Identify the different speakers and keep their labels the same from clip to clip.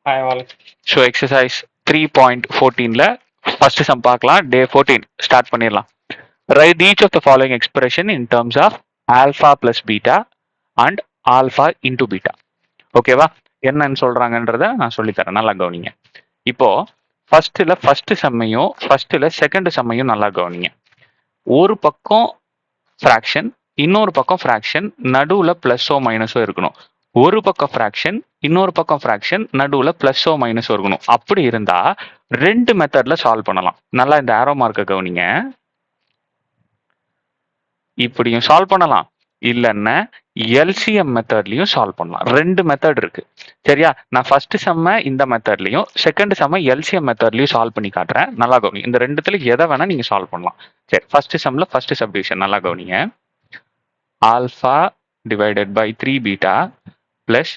Speaker 1: Hi all. So exercise 3.14ல first sum பார்க்கலாம். Day 14 start பண்ணிடலாம். Write each of the following expression in terms of alpha plus beta and alpha into beta. ஓகேவா? என்னன்னு சொல்றாங்கன்றத நான் சொல்லித்தரேன், நல்லா கவனிங்க. இப்போ ஃபர்ஸ்ட் சம்மையும் செகண்ட் சம்மையும் நல்லா கவனிங்க. ஒரு பக்கம் ஃப்ராக்ஷன், இன்னொரு பக்கம் ஃப்ராக்ஷன், நடுவுல பிளஸோ மைனஸோ இருக்கணும். ஒரு பக்கம் ஃப்ராக்ஷன், இன்னொரு பக்கம் ஃப்ராக்ஷன், நடுவுல பிளஸோ மைனஸோ இருக்கணும். அப்படி இருந்தா ரெண்டு மெத்தட்ல சால்வ் பண்ணலாம். நல்லா இந்த ஆரோ மார்க்கை கவனிங்க. இப்படியும் சால்வ் பண்ணலாம், இல்லைன்னா எல்சிஎம் மெத்தட்லயும் சால்வ் பண்ணலாம். ரெண்டு மெத்தட் இருக்கு, சரியா? நான் ஃபர்ஸ்ட் செம்ம இந்த மெத்தட்லயும் செகண்ட் செம்ம எல்சிஎம் மெத்தட்லயும் சால்வ் பண்ணி காட்டுறேன், நல்லா கவனி. இந்த ரெண்டுத்துல எதை வேணா நீங்க சால்வ் பண்ணலாம். சரி, ஃபர்ஸ்ட் செம்ல ஃபர்ஸ்ட் சப்டிவிஷன் நல்லா கவனிங்க. Alpha divided by 3 beta plus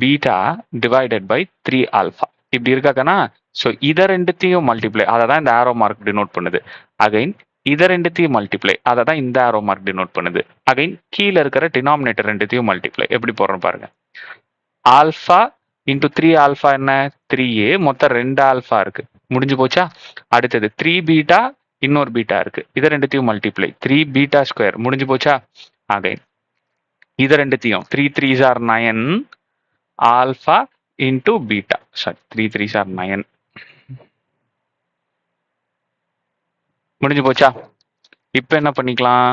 Speaker 1: beta divided by 3 alpha இப்படி இருக்காக்கனா. ஸோ இதை ரெண்டுத்தையும் மல்டிப்ளை, அதை தான் இந்த ஆரோ மார்க் டினோட் பண்ணுது. அகைன் இதை ரெண்டுத்தையும் மல்டிப்ளை, அதை தான் இந்த ஆரோ மார்க் டினோட் பண்ணுது. அகைன் கீழே இருக்கிற டினாமினேட்டர் ரெண்டுத்தையும் மல்டிப்ளை. எப்படி போடுறோம் பாருங்க. ஆல்ஃபா இன்டூ 3 ஆல்ஃபா என்ன? 3a, மொத்தம் 2 ஆல்ஃபா இருக்கு, முடிஞ்சு போச்சா? அடுத்தது 3 பீட்டா, இன்னொரு பீட்டா இருக்கு, இதை ரெண்டுத்தையும் மல்டிப்ளை, 3 பீட்டா ஸ்கொயர், முடிஞ்சு போச்சா? அகைன் இது ரெண்டுத்தையும் 3 3s are 9 alpha into beta. Sorry, 3 3s are 9, முடிஞ்சு போச்சா? இப்போ என்ன பண்ணிக்கலாம்,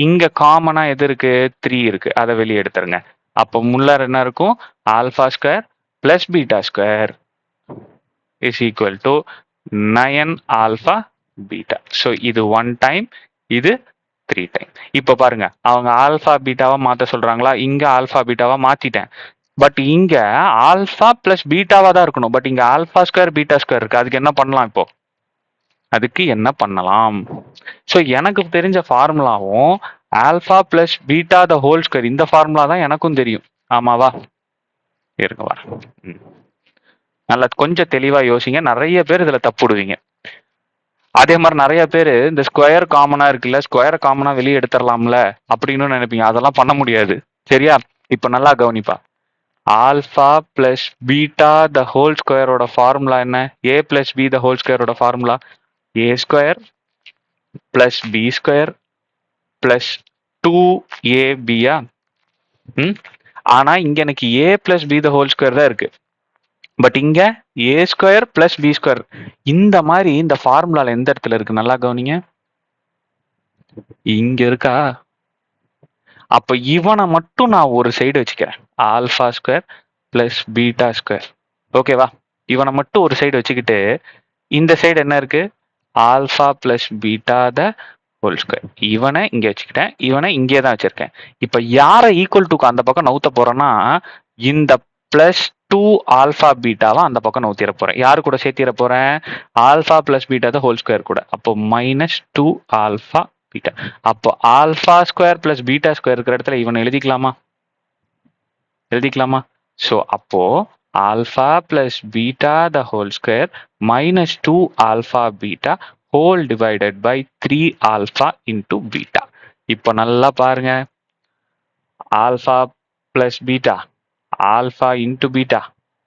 Speaker 1: இங்க காமனா எது இருக்கு? 3 இருக்கு, அதை வெளியே எடுத்துருங்க. அப்போ முள்ளார் என்ன இருக்கும்? Alpha square plus beta square is equal to 9 alpha beta. So இது 1 டைம், இது 3 டைம். இப்போ பாருங்க, அவங்க ஆல்ஃபா பீட்டாவா மாற்ற சொல்றாங்களா? இங்க ஆல்ஃபா பீட்டாவா மாத்திட்டேன். பட் இங்க ஆல்ஃபா பிளஸ் பீட்டாவா தான் இருக்கணும். பட் இங்க ஆல்ஃபா ஸ்கொயர் பீட்டா ஸ்கொயர் இருக்கு. அதுக்கு என்ன பண்ணலாம்? இப்போ அதுக்கு என்ன பண்ணலாம்? ஸோ எனக்கு தெரிஞ்ச ஃபார்முலாவும் alpha plus beta the whole square, இந்த ஃபார்முலா தான் எனக்கும் தெரியும். ஆமாவா? இருங்க வர. நல்லா கொஞ்சம் தெளிவா யோசிங்க. நிறைய பேர் இதுல தப்புடுவீங்க. அதே மாதிரி நிறைய பேர் இந்த ஸ்கொயர் காமனா இருக்குல்ல, ஸ்கொயர் காமனா வெளியே எடுத்துடலாம்ல அப்படின்னு நினைப்பீங்க. அதெல்லாம் பண்ண முடியாது, சரியா? இப்ப நல்லா கவனிப்பா. Alpha plus beta the whole ஸ்கொயரோட ஃபார்முலா என்ன? A plus B the whole ஸ்கொயரோட formula A square plus B square plus 2ab. ஆனா இங்க எனக்கு A plus B the whole square தான் இருக்கு. பட் இங்க A square plus B square, இந்த மாதிரி இந்த ஃபார்முலால எந்த இடத்துல இருக்கு? நல்லா கவனிங்க, இங்க இருக்கா? அப்ப இவனை மட்டும் நான் ஒரு சைடு வச்சுக்கிறேன், alpha square plus beta square. ஓகேவா? இவனை மட்டும் ஒரு சைடு வச்சுக்கிட்டு இந்த சைடு என்ன இருக்கு? Alpha plus beta the whole square. இவனை இங்க வச்சுக்கிட்டேன், இவனை இங்கே தான் வச்சிருக்கேன். இப்ப யாரை ஈக்குவல் டுக்கு அந்த பக்கம் நவுத்த போறேன்னா, இந்த பிளஸ் 2 ஆல்ஃபா பீட்டாவை அந்த பக்கம் நவுத்திர போறேன். யாரு கூட சேர்த்திர போறேன்? Alpha plus beta the whole square கூட. அப்போ -2 ஆல்ஃபா பீட்டா. அப்போ alpha square plus beta square இருக்கிற இடத்துல இவனை எழுதிக்கலாமா? ஸோ அப்போ alpha plus beta the whole square -2 alpha beta whole divided by 3 alpha into beta. இப்போ நல்லா பாருங்க, alpha plus beta, alpha into beta,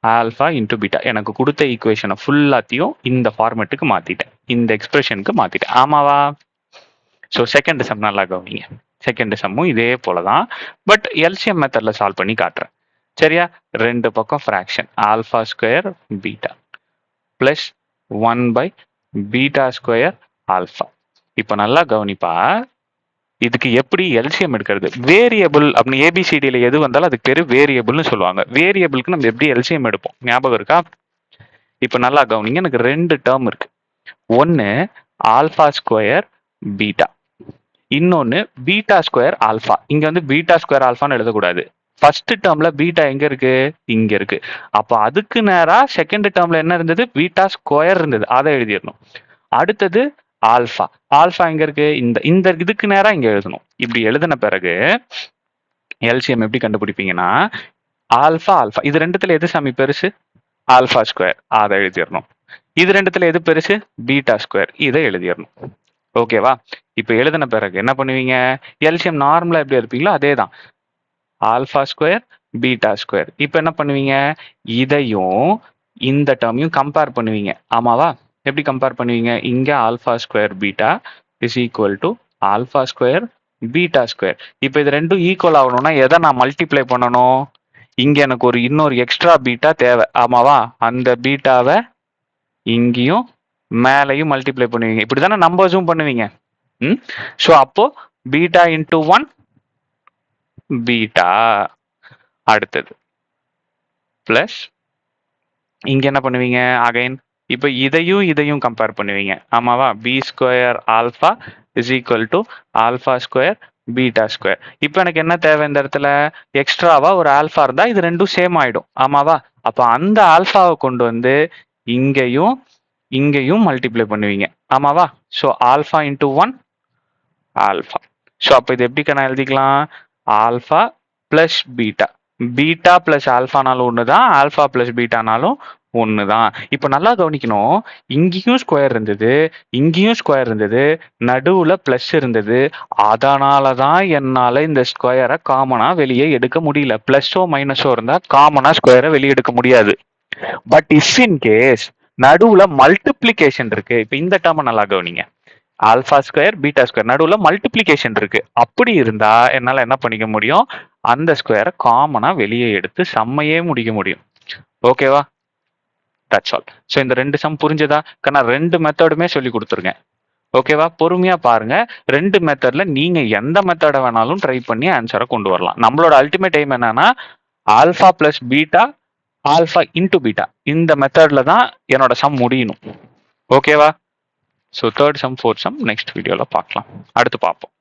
Speaker 1: alpha into beta. எனக்கு கொடுத்த ஈக்குவேஷனை ஃபுல்லாத்தையும் இந்த ஃபார்மேட்டுக்கு மாத்திட்டேன், இந்த எக்ஸ்பிரஷனுக்கு மாத்திட்டேன். ஆமாவா? ஸோ செகண்ட் சம் நல்லா கவனிங்க. செகண்ட் சம்மும் இதே போலதான், பட் எல்சிஎம் மெத்தட்ல சால்வ் பண்ணி காட்டுறேன், சரியா? ரெண்டு பக்கம் fraction, alpha square beta plus 1 by beta square alpha. இப்போ நல்லா கவனிப்பா, இதுக்கு எப்படி எல்சிஎம் எடுக்கிறது? வேரியபிள் அப்படின்னு ஏபிசிடியில் எது வந்தாலும் அதுக்கு பேர் வேரியபிள்னு சொல்லுவாங்க. வேரியபிளுக்கு நம்ம எப்படி எல்சிஎம் எடுப்போம், ஞாபகம் இருக்கா? இப்போ நல்லா கவனிங்க, எனக்கு ரெண்டு டேர்ம் இருக்கு. ஒன்று ஆல்ஃபா ஸ்கொயர் பீட்டா, இன்னொன்று பீட்டா ஸ்கொயர் ஆல்ஃபா. இங்க வந்து பீட்டா ஸ்கொயர் ஆல்ஃபான்னு எழுதக்கூடாது. ஃபர்ஸ்ட் டேர்ம்ல பீட்டா எங்க இருக்கு? இங்க இருக்கு. அப்போ அதுக்கு நேரா செகண்ட் டேர்ம்ல என்ன இருந்தது? பீட்டா ஸ்கொயர் இருந்தது, அதை எழுதிடணும். அடுத்தது ஆல்ஃபா, ஆல்ஃபா எங்க இருக்கு? இந்த இதுக்கு நேரா இங்க எழுதணும். இப்படி எழுதின பிறகு எல்சிஎம் எப்படி கண்டுபிடிப்பீங்கன்னா, ஆல்ஃபா ஆல்ஃபா இது ரெண்டுத்துல எது சாமி பெருசு? ஆல்ஃபா ஸ்கொயர், அதை எழுதிடணும். இது ரெண்டுத்துல எது பெருசு? பீட்டா ஸ்கொயர், இதை எழுதிடணும். ஓகேவா? இப்ப எழுதின பிறகு என்ன பண்ணுவீங்க? எல்சிஎம் நார்மலா எப்படி எடுப்பீங்களோ அதே தான். Alpha square beta square. இப்போ என்ன பண்ணுவீங்க, இதையும் இந்த டேர்மையும் கம்பேர் பண்ணுவீங்க. ஆமாவா? எப்படி கம்பேர் பண்ணுவீங்க, இங்க alpha square beta is equal to alpha square beta square. இப்போ இது ரெண்டும் ஈக்குவல் ஆகணும்னா எதை நான் மல்டிப்ளை பண்ணணும், இங்க எனக்கு ஒரு இன்னொரு எக்ஸ்ட்ரா பீட்டா தேவை. ஆமாவா? அந்த பீட்டாவை இங்கேயும் மேலையும் மல்டிப்ளை பண்ணுவீங்க. இப்படி தானே நம்பர்ஸும் பண்ணுவீங்க. ஸோ அப்போ பீட்டா இன்டூ 1 பீட்டா, அடுத்தது பிளஸ் இங்க என்ன பண்ணுவீங்க, அகைன் இப்போ இதையும் கம்பேர் பண்ணுவீங்க. ஆமாவா? B square alpha is equal to alpha square beta square. இப்போ எனக்கு என்ன தேவை, இந்த இடத்துல எக்ஸ்ட்ராவா ஒரு ஆல்ஃபா இருந்தா இது ரெண்டும் சேம் ஆயிடும். ஆமாவா? அப்போ அந்த ஆல்ஃபாவை கொண்டு வந்து இங்கேயும் மல்டிப்ளை பண்ணுவீங்க. ஆமாவா? So alpha into 1 alpha. So அப்போ இது எப்படி நான் எழுதிக்கலாம், alpha plus beta. Beta plus ஆல்ஃபானாலும் ஒன்று தான், ஆல்ஃபா பிளஸ் பீட்டானாலும் ஒன்று தான். இப்போ நல்லா கவனிக்கணும், இங்கேயும் ஸ்கொயர் இருந்தது, இங்கேயும் ஸ்கொயர் இருந்தது, நடுவில் ப்ளஸ் இருந்தது. அதனால தான் என்னால் இந்த ஸ்கொயரை காமனாக வெளியே எடுக்க முடியல. ப்ளஸ்ஸோ மைனஸோ இருந்தால் காமனாக ஸ்கொயரை வெளியே எடுக்க முடியாது. பட் இஃப் இன் கேஸ் நடுவில் மல்டிப்ளிகேஷன் இருக்கு, இப்போ இந்த டேர்மை நல்லா கவனிங்க, ஆல்ஃபா ஸ்கொயர் பீட்டா ஸ்கொயர் நடுவில் மல்டிப்ளிகேஷன் இருக்கு. அப்படி இருந்தா என்னால் என்ன பண்ணிக்க முடியும், அந்த ஸ்கொயரை காமனா வெளியே எடுத்து சம்மையே முடிக்க முடியும். ஓகேவா? That's all. ஸோ இந்த ரெண்டு சம் புரிஞ்சதா? நான் ரெண்டு மெத்தடுமே சொல்லி கொடுத்துருக்கேன். ஓகேவா? பொறுமையா பாருங்க. ரெண்டு மெத்தட்ல நீங்க எந்த மெத்தடை வேணாலும் ட்ரை பண்ணி ஆன்சரை கொண்டு வரலாம். நம்மளோட அல்டிமேட் எய்ம் என்னன்னா alpha plus beta alpha into beta, இந்த மெத்தட்ல தான் என்னோட சம் முடியணும். ஓகேவா? So third sum fourth some next வீடியோவில் பார்க்கலாம். அடுத்து பார்ப்போம்.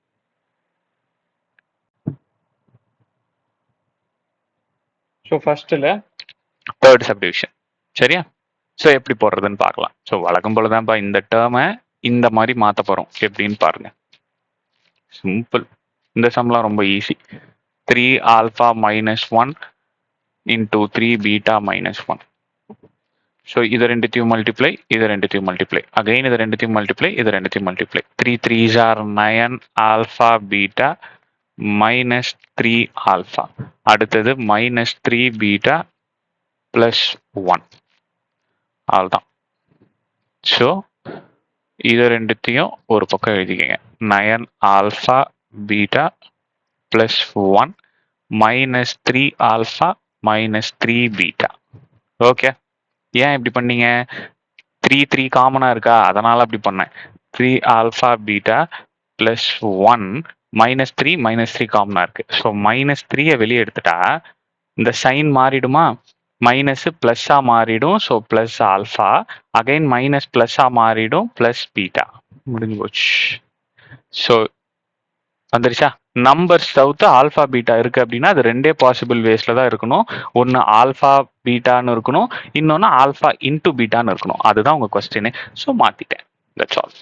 Speaker 1: ஸோ ஃபர்ஸ்ட்ல தேர்ட் சப்டிவிஷன். சரியா? ஸோ எப்படி போடுறதுன்னு பார்க்கலாம். ஸோ வழக்கம் போல தான்ப்பா, இந்த டேர்மை இந்த மாதிரி மாற்ற போகிறோம். எப்படின்னு பாருங்க. சிம்பிள். இந்த சம்லாம் ரொம்ப easy. 3 alpha minus 1 into 3 beta minus 1. So இதை ரெண்டுத்தையும் மல்டிப்ளை, இதை ரெண்டுத்தையும் மல்டிப்ளை, அகைன் இதை ரெண்டுத்தையும் மல்டிப்ளை, இதை ரெண்டுத்தையும் multiply. 3 3s are 9 alpha beta minus 3 alpha. அடுத்தது மைனஸ் 3 பீட்டா பிளஸ் 1. அவ்வளோதான். ஸோ இதை ரெண்டுத்தையும் ஒரு பக்கம் எழுதிக்கங்க. 9 alpha beta plus 1 minus 3 alpha minus 3 beta. Okay, ஏன் இப்படி பண்ணீங்க, 3 3 காமனா இருக்கா, அதனால அப்படி பண்ணேன். 3 ஆல்ஃபா பீட்டா பிளஸ் 1 மைனஸ் 3 காமனா இருக்கு. ஸோ மைனஸ் 3 வெளியே எடுத்துட்டா இந்த சைன் மாறிடுமா, மைனஸ் பிளஸ்ஸா மாறிடும். So plus alpha, again minus பிளஸ்ஸா மாறிடும், பிளஸ் பீட்டா. முடிஞ்சு போச்சு. ஸோ வந்துருச்சா? நம்பர்ஸ் தவிர்த்து ஆல்ஃபா பீட்டா இருக்கு அப்படின்னா அது ரெண்டே பாசிபிள் வேஸ்ல தான் இருக்கணும். ஒன்று ஆல்ஃபா பீட்டான்னு இருக்கணும், இன்னொன்று ஆல்ஃபா இன்டூ பீட்டான்னு இருக்கணும். அதுதான் உங்க கொஸ்டின். ஸோ மாத்திட்டேன். That's all.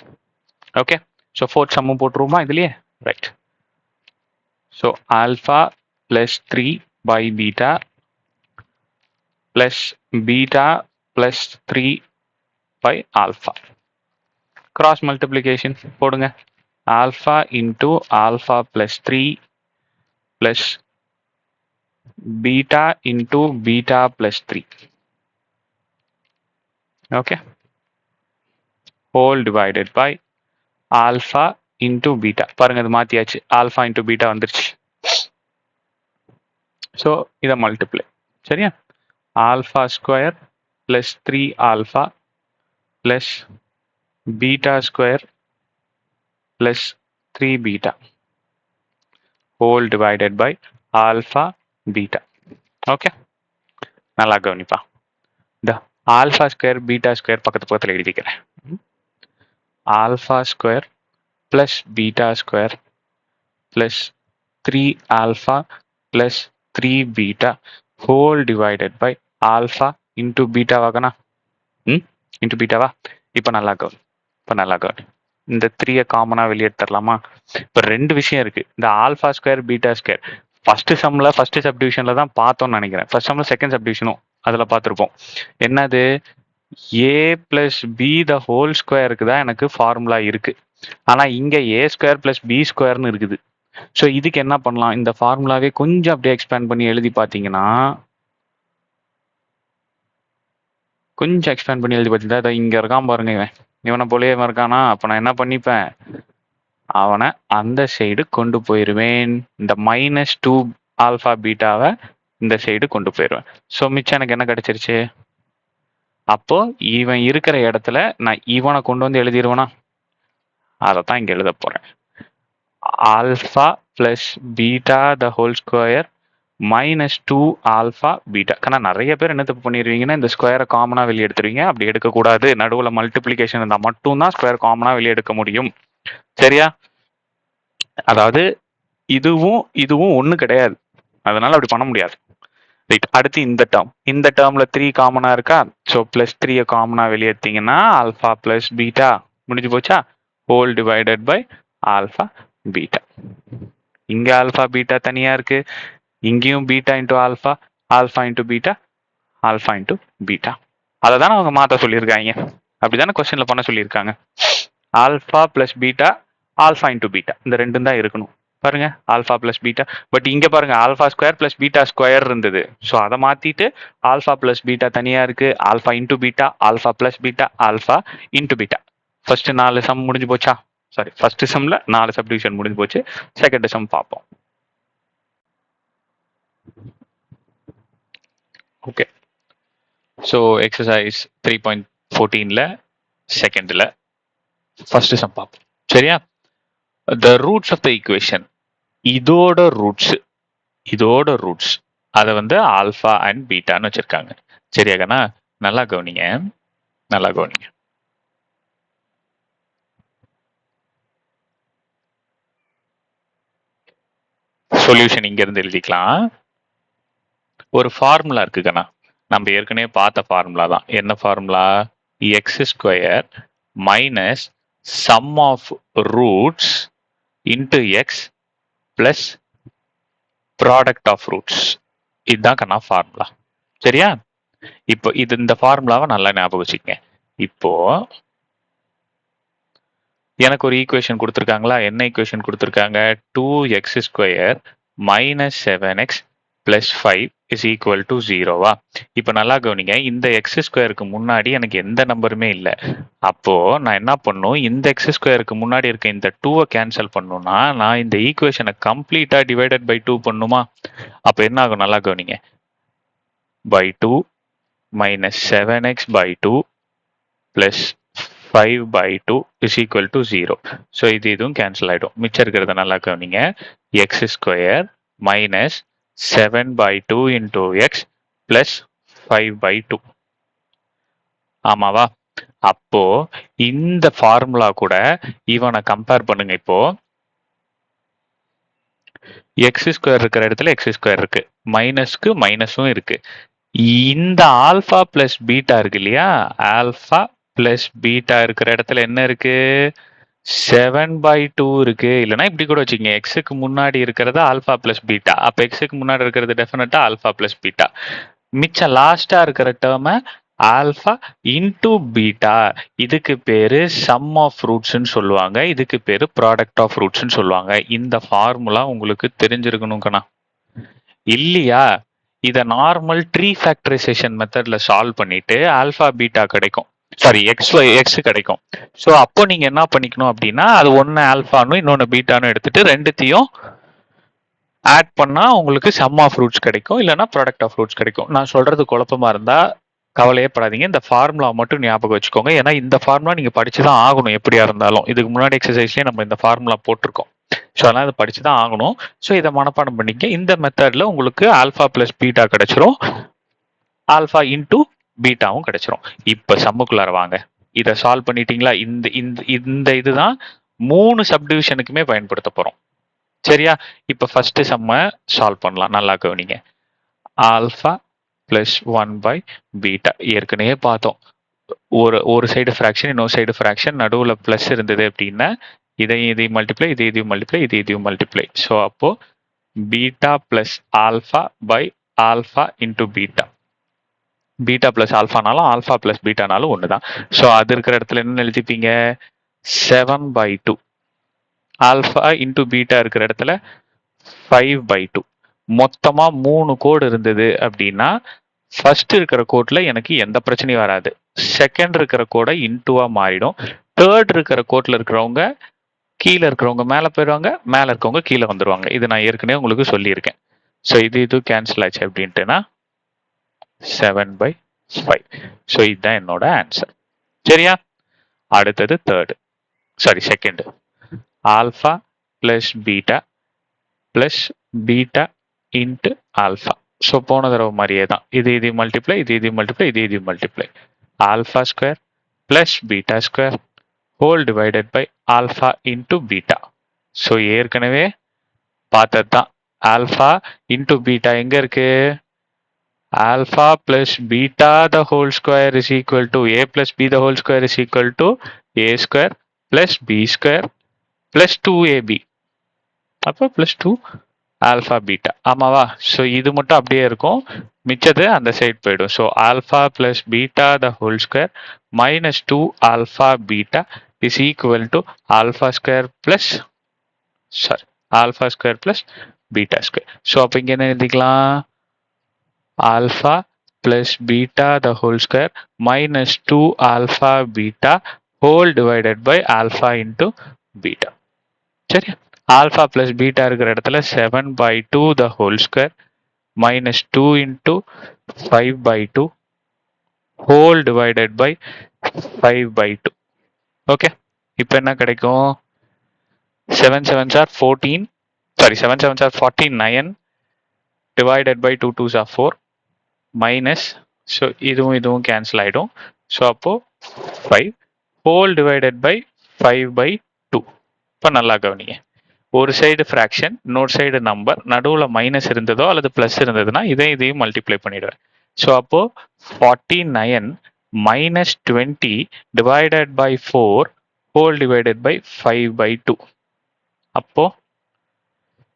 Speaker 1: Okay, so fourth சம்மும் போட்டுருவோமா இதுலயே? Right. So alpha plus 3 by beta plus beta plus 3 by alpha. Cross multiplication போடுங்க. Alpha into alpha plus 3 plus beta into beta plus 3. Okay, whole divided by alpha into beta. பாருங்க, அது மாத்தியாச்சு, alpha into beta வந்துருச்சு. So இதை multiply. சரியா? Alpha square plus 3 alpha plus beta square plus 3 beta whole divided by alpha beta. Okay, நல்லா கவனிப்பா. இந்த alpha square beta square பக்கத்து பக்கத்தில் எழுதிக்கிறேன். Alpha square plus beta square plus 3 alpha plus 3 beta whole divided by alpha into பீட்டாவாகனா into பீட்டாவா. இப்போ நல்லா கவனி. இந்த 3 காமனா வெளியே எடுத்துடலாமா? இப்போ ரெண்டு விஷயம் இருக்கு. இந்த alpha square beta square first சப்டிவிஷன்ல தான் பார்த்தோம்னு நினைக்கிறேன். ஃபர்ஸ்ட் சம்ல செகண்ட் சப்டிவிஷனும் அதில் பார்த்துருப்போம். என்னது, ஏ பிளஸ் பி த ஹோல் ஸ்கொயருக்கு தான் எனக்கு ஃபார்முலா இருக்கு. ஆனா இங்க ஏ ஸ்கொயர் பிளஸ் பி ஸ்கொயர்னு இருக்குது. ஸோ இதுக்கு என்ன பண்ணலாம், இந்த ஃபார்முலாவே கொஞ்சம் அப்படியே எக்ஸ்பேண்ட் பண்ணி எழுதி பார்த்தீங்கன்னா, கொஞ்சம் எக்ஸ்பேண்ட் பண்ணி எழுதி பார்த்தீங்கன்னா இங்க இருக்கான் பாருங்க, இவனை போலயே இவன் இருக்கானா, அப்ப நான் என்ன பண்ணிப்பேன், அவனை அந்த சைடு கொண்டு போயிருவேன். இந்த -2 ஆல்பா பீட்டாவை இந்த சைடு கொண்டு போயிருவேன். ஸோ மிச்சம் எனக்கு என்ன கிடைச்சிருச்சு, அப்போ இவன் இருக்கிற இடத்துல நான் இவனை கொண்டு வந்து எழுதிடுவேனா, அதை தான் இங்க எழுத போறேன். Alpha plus beta the whole square -2 alpha beta. ஆனால் நிறைய பேர் என்ன தப்பு பண்ணிடுவீங்கன்னா, இந்த ஸ்கொயரை காமனாக வெளியே எடுத்துருவீங்க. அப்படி எடுக்கக்கூடாது. நடுவில் மல்டிப்ளிகேஷன் இருந்தால் மட்டும்தான் ஸ்கொயர் காமனாக வெளியே எடுக்க முடியும். சரியா? அதாவது இதுவும் ஒன்று கிடையாது, அதனால அப்படி பண்ண முடியாது. ரைட். அடுத்து இந்த டேர்ம்ல 3 காமனா இருக்கா, ஸோ +3 காமனா வெளியேற்றிங்கன்னா ஆல்ஃபா பிளஸ் பீட்டா முடிஞ்சு போச்சா, whole divided by alpha beta. இங்க ஆல்ஃபா பீட்டா தனியா இருக்கு, இங்கேயும் beta into alpha, alpha into beta, alpha into beta. அதை தானே அவங்க மாற்ற சொல்லியிருக்காங்க, அப்படிதானே கொஸ்டின்ல பண்ண சொல்லியிருக்காங்க. Alpha plus beta, alpha into beta, இந்த ரெண்டும் தான் இருக்கணும். பாருங்க, ஆல்ஃபா பிளஸ் பீட்டா. பட் இங்க பாருங்க, alpha square plus beta square இருந்தது. ஸோ அதை மாத்திட்டு ஆல்ஃபா பிளஸ் பீட்டா தனியா இருக்கு, alpha into beta, alpha plus beta, alpha into beta. First 4 sum முடிஞ்சு போச்சா, சாரி ஃபர்ஸ்ட் சம்ல 4 சப்டிவிஷன் முடிஞ்சு போச்சு. செகண்ட் சம் பார்ப்போம். ஓகே, ஸோ எக்ஸசைஸ் 3.14ல செகண்ட்ல ஃபர்ஸ்ட் சம் பார்ப்போம். சரியா? The roots of the equation, இதோட ரூட்ஸ் அதை வந்து ஆல்ஃபா அண்ட் பீட்டான்னு வச்சிருக்காங்க. சரியாகண்ணா? நல்லா கவனிங்க. சொல்யூஷன் இங்க இருந்து எழுதிக்கலாம். ஒரு ஃபார்முலா இருக்குங்கண்ணா, நம்ம ஏற்கனவே பார்த்த ஃபார்முலா தான். என்ன formula? x² minus sum of roots into X plus product of roots. இதுதான் கண்ணா ஃபார்முலா. சரியா? இப்போ இந்த ஃபார்முலாவை நல்லா ஞாபகம் வச்சுக்கங்க. இப்போ எனக்கு ஒரு ஈக்குவேஷன் கொடுத்துருக்காங்களா? என்ன ஈக்குவேஷன் கொடுத்துருக்காங்க? 2x² minus 7x plus 5 is equal to 0வா? இப்போ நல்லா கவனிங்க, இந்த x² முன்னாடி எனக்கு எந்த நம்பருமே இல்லை. அப்போ நான் என்ன பண்ணும், இந்த x² முன்னாடி இருக்க இந்த 2வை கேன்சல் பண்ணணும்னா நான் இந்த ஈக்குவேஷனை கம்ப்ளீட்டா டிவைடட் பை 2 பண்ணுமா? அப்போ என்ன ஆகும், நல்லா கவனிங்க. by 2 minus 7x by 2 plus 5 by 2 is equal to 0. So இதுவும் கேன்சல் ஆகிடும். மிச்சம் இருக்கிறத நல்லா கவனிங்க. x² minus 7 by 2 into x plus 5 by 2. ஆமாவா? அப்போ இந்த ஃபார்முலா கூட இவனை கம்பேர் பண்ணுங்க. இப்போ x² இருக்கிற இடத்துல x² இருக்கு, மைனஸ்க்கு மைனஸும் இருக்கு. இந்த ஆல்ஃபா பிளஸ் பீட்டா இருக்கு இல்லையா, ஆல்ஃபா பிளஸ் பீட்டா இருக்கிற இடத்துல என்ன இருக்கு? 7/2 இருக்கு. இல்லைன்னா இப்படி கூட வச்சுக்கோங்க, எக்ஸுக்கு முன்னாடி இருக்கிறது ஆல்ஃபா பிளஸ் பீட்டா, அப்போ எக்ஸுக்கு முன்னாடி இருக்கிறது டெஃபினட்டா ஆல்ஃபா பிளஸ் பீட்டா. மிச்சம் லாஸ்டா இருக்கிற டேர்மை ஆல்ஃபா இன்டூ பீட்டா, இதுக்கு பேரு சம் ஆஃப் ரூட்ஸ்ன்னு சொல்லுவாங்க, இதுக்கு பேரு ப்ராடக்ட் ஆஃப் ரூட்ஸ்ன்னு சொல்லுவாங்க. இந்த ஃபார்முலா உங்களுக்கு தெரிஞ்சிருக்கணும்க்கண்ணா. இல்லையா, இதை நார்மல் ட்ரீ ஃபேக்டரைசேஷன் மெத்தட்ல சால்வ் பண்ணிட்டு ஆல்ஃபா பீட்டா கிடைக்கும், சாரி எக்ஸ் கிடைக்கும். ஸோ அப்போ நீங்க என்ன பண்ணிக்கணும் அப்படின்னா, அது ஒன்னு ஆல்ஃபானும் இன்னொன்னு பீட்டானும் எடுத்துட்டு ரெண்டுத்தையும் ஆட் பண்ணா உங்களுக்கு சம் ஆஃப் ரூட்ஸ் கிடைக்கும், இல்லைன்னா ப்ராடக்ட் ஆஃப் ரூட்ஸ் கிடைக்கும். நான் சொல்றது குழப்பமா இருந்தா கவலையே படாதீங்க, இந்த ஃபார்முலா மட்டும் ஞாபகம் வச்சுக்கோங்க. ஏன்னா இந்த ஃபார்முலா நீங்க படிச்சுதான் ஆகணும் எப்படியா இருந்தாலும். இதுக்கு முன்னாடி எக்ஸசைஸ்லயே நம்ம இந்த ஃபார்முலா போட்டிருக்கோம். ஸோ அதெல்லாம் இதை படிச்சு தான் ஆகணும். ஸோ இதை மனப்பாடம் பண்ணிக்க. இந்த மெத்தட்ல உங்களுக்கு ஆல்ஃபா பிளஸ் பீட்டா கிடைச்சிரும், ஆல்ஃபா இன்டூ பீட்டாவும் கிடைச்சிரும். இப்போ சம்முக்குள்ளார வாங்க. இதை சால்வ் பண்ணிட்டீங்களா? இந்த இதுதான் 3 சப்டிவிஷனுக்குமே பயன்படுத்த போறோம். சரியா? இப்போ ஃபர்ஸ்ட் சம்ம சால்வ் பண்ணலாம். நல்லா கவனிங்க. ஆல்ஃபா பிளஸ் 1 பீட்டா ஏற்கனவே பார்த்தோம். ஒரு சைடு ஃப்ராக்ஷன், இன்னொரு சைடு ஃப்ராக்ஷன், நடுவில் பிளஸ் இருந்தது அப்படின்னா இதையும் மல்டிப்ளை, இதையும் மல்டிப்ளை, இதையும் மல்டிப்ளை. ஸோ அப்போ beta plus alpha by alpha into beta. Beta plus ஆல்ஃபானாலும் ஆல்ஃபா பிளஸ் பீட்டானாலும் ஒன்று தான். ஸோ அது இருக்கிற இடத்துல என்ன எழுதிப்பீங்க? 7/2 ஆல்ஃபா இன்டூ பீட்டா இருக்கிற இடத்துல 5/2. மொத்தமா 3 கோடு இருந்தது அப்படின்னா ஃபர்ஸ்ட் இருக்கிற கோட்ல எனக்கு எந்த பிரச்சனையும் வராது. செகண்ட் இருக்கிற கோடை இன்டூவா மாறிடும். தேர்ட் இருக்கிற கோட்ல இருக்கிறவங்க கீழே இருக்கிறவங்க மேலே போயிடுவாங்க, மேலே இருக்கவங்க கீழே வந்துடுவாங்க. இது நான் ஏற்கனவே உங்களுக்கு சொல்லியிருக்கேன். ஸோ இது கேன்சல் ஆச்சு அப்படின்ட்டுனா 7/5. ஸோ இதுதான் என்னோட ஆன்சர். சரியா? அடுத்தது second. Alpha plus beta plus beta into alpha. So போன தடவை மாதிரியே தான். இது மல்டிப்ளை, இது மல்டிப்ளை, இது multiply. Alpha square plus beta square whole divided by alpha into beta. So ஏற்கனவே பார்த்தது தான். ஆல்ஃபா இன்ட்டு பீட்டா எங்க இருக்கு? Alpha plus beta the whole square is equal to A plus B the whole square is equal to A square plus B square plus 2ab. அப்போ plus 2 alpha beta. ஆமாவா? So இது மட்டும் அப்படியே இருக்கும், மிச்சது அந்த சைட் போயிடும். So alpha plus beta the whole square minus 2 alpha beta is equal to alpha square plus beta square. So அப்போ இங்கே என்ன எழுதிக்கலாம்? Alpha plus beta the whole square minus 2 alpha beta whole divided by alpha into beta. சரியா? Alpha plus beta இருக்கிற இடத்துல 7/2 the whole square minus 2 into 5/2 whole divided by 5/2. Okay, இப்போ என்ன கிடைக்கும்? 7 7s are 14, 7 7s are 49 divided by 2 2s are 4 minus, so இதுவும் cancel ஆகிடும். So அப்போ 5 whole divided by 5/2. இப்போ நல்லா கவனிங்க, ஒரு சைடு ஃப்ராக்ஷன், இன்னொரு சைடு நம்பர், நடுவில் மைனஸ் இருந்ததோ அல்லது ப்ளஸ் இருந்ததுன்னா இதையும் மல்டிப்ளை பண்ணிடுவேன். ஸோ அப்போ 49 minus 20 divided by 4 whole divided by 5/2. அப்போ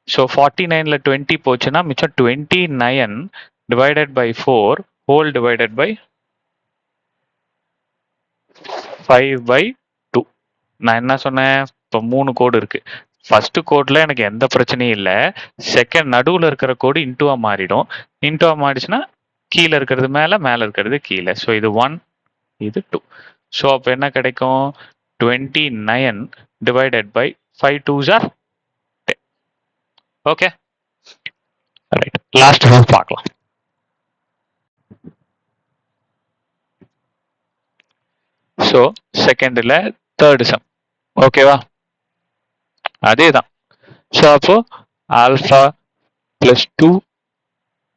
Speaker 1: ஸோ 49ல் 20 போச்சுன்னா மிச்சம் 29 divided by 4 whole divided by 5/2. நான் என்ன சொன்னேன்? இப்போ 3 கோடு இருக்கு. ஃபர்ஸ்ட் கோட்ல எனக்கு எந்த பிரச்சனையும் இல்லை. செகண்ட் நடுவில் இருக்கிற கோடு இன்டூவா மாறிடும். இன்டூவா மாறிடுச்சுன்னா கீழே இருக்கிறது மேலே, மேலே இருக்கிறது கீழே. ஸோ இது 1, இது 2. ஸோ அப்போ என்ன கிடைக்கும்? 29 டிவைடட் பை 5 2s are 10. Okay, right. Last பார்க்கலாம். ஸோ செகண்ட்ல தேர்ட் சம். ஓகேவா? அதே தான். ஸோ அப்போ alpha plus 2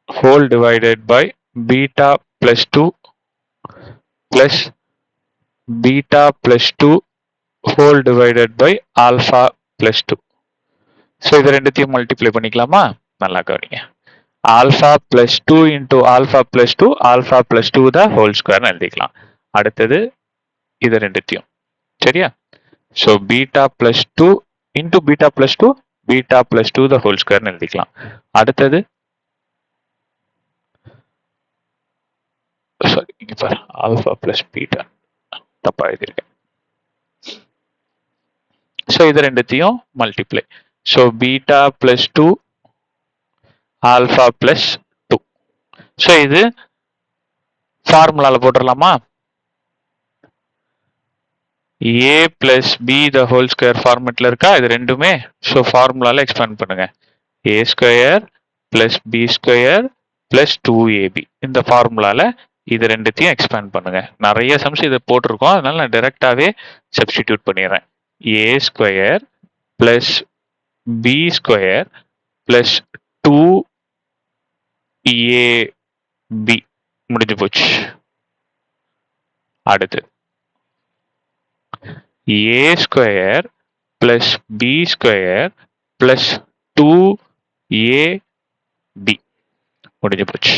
Speaker 1: whole divided by beta plus 2 plus beta plus 2 whole divided by alpha plus 2. So இது ரெண்டுத்தையும் மல்டிப்ளை பண்ணிக்கலாமா? நல்லா கவனிங்க. Alpha plus 2 into alpha plus 2 alpha plus 2 the whole ஸ்கொயர்னு எழுதிக்கலாம். அடுத்தது இது ரெண்டுத்தையும். சரியா? So beta plus 2 into beta plus 2 beta plus 2 the whole ஸ்கொயர்னு எழுதிக்கலாம். அடுத்தது சாரி, இங்க பாரு, ஆல்ஃபா பிளஸ் பீட்டா தப்பா எழுதியிருக்கேன். ஸோ இது ரெண்டுத்தையும் multiply. So beta plus 2 alpha plus 2. So இது ஃபார்முலால போட்டுடலாமா? A plus B the whole square ஃபார்மெட்ல இருக்கா இது ரெண்டுமே? ஸோ ஃபார்முலால எக்ஸ்பேண்ட் பண்ணுங்க. A square plus B square plus 2ab. இந்த ஃபார்முலால இது ரெண்டுத்தையும் எக்ஸ்பேண்ட் பண்ணுங்க. நிறைய சம்ஸ் இதை போட்டிருக்கோம், அதனால நான் டைரக்டாவே சப்ஸ்டிடியூட் பண்ணிடுறேன். A square plus B square plus 2ab முடிஞ்சு போச்சு. அடுத்து A square plus B square plus 2ab முடிஞ்சு போச்சு.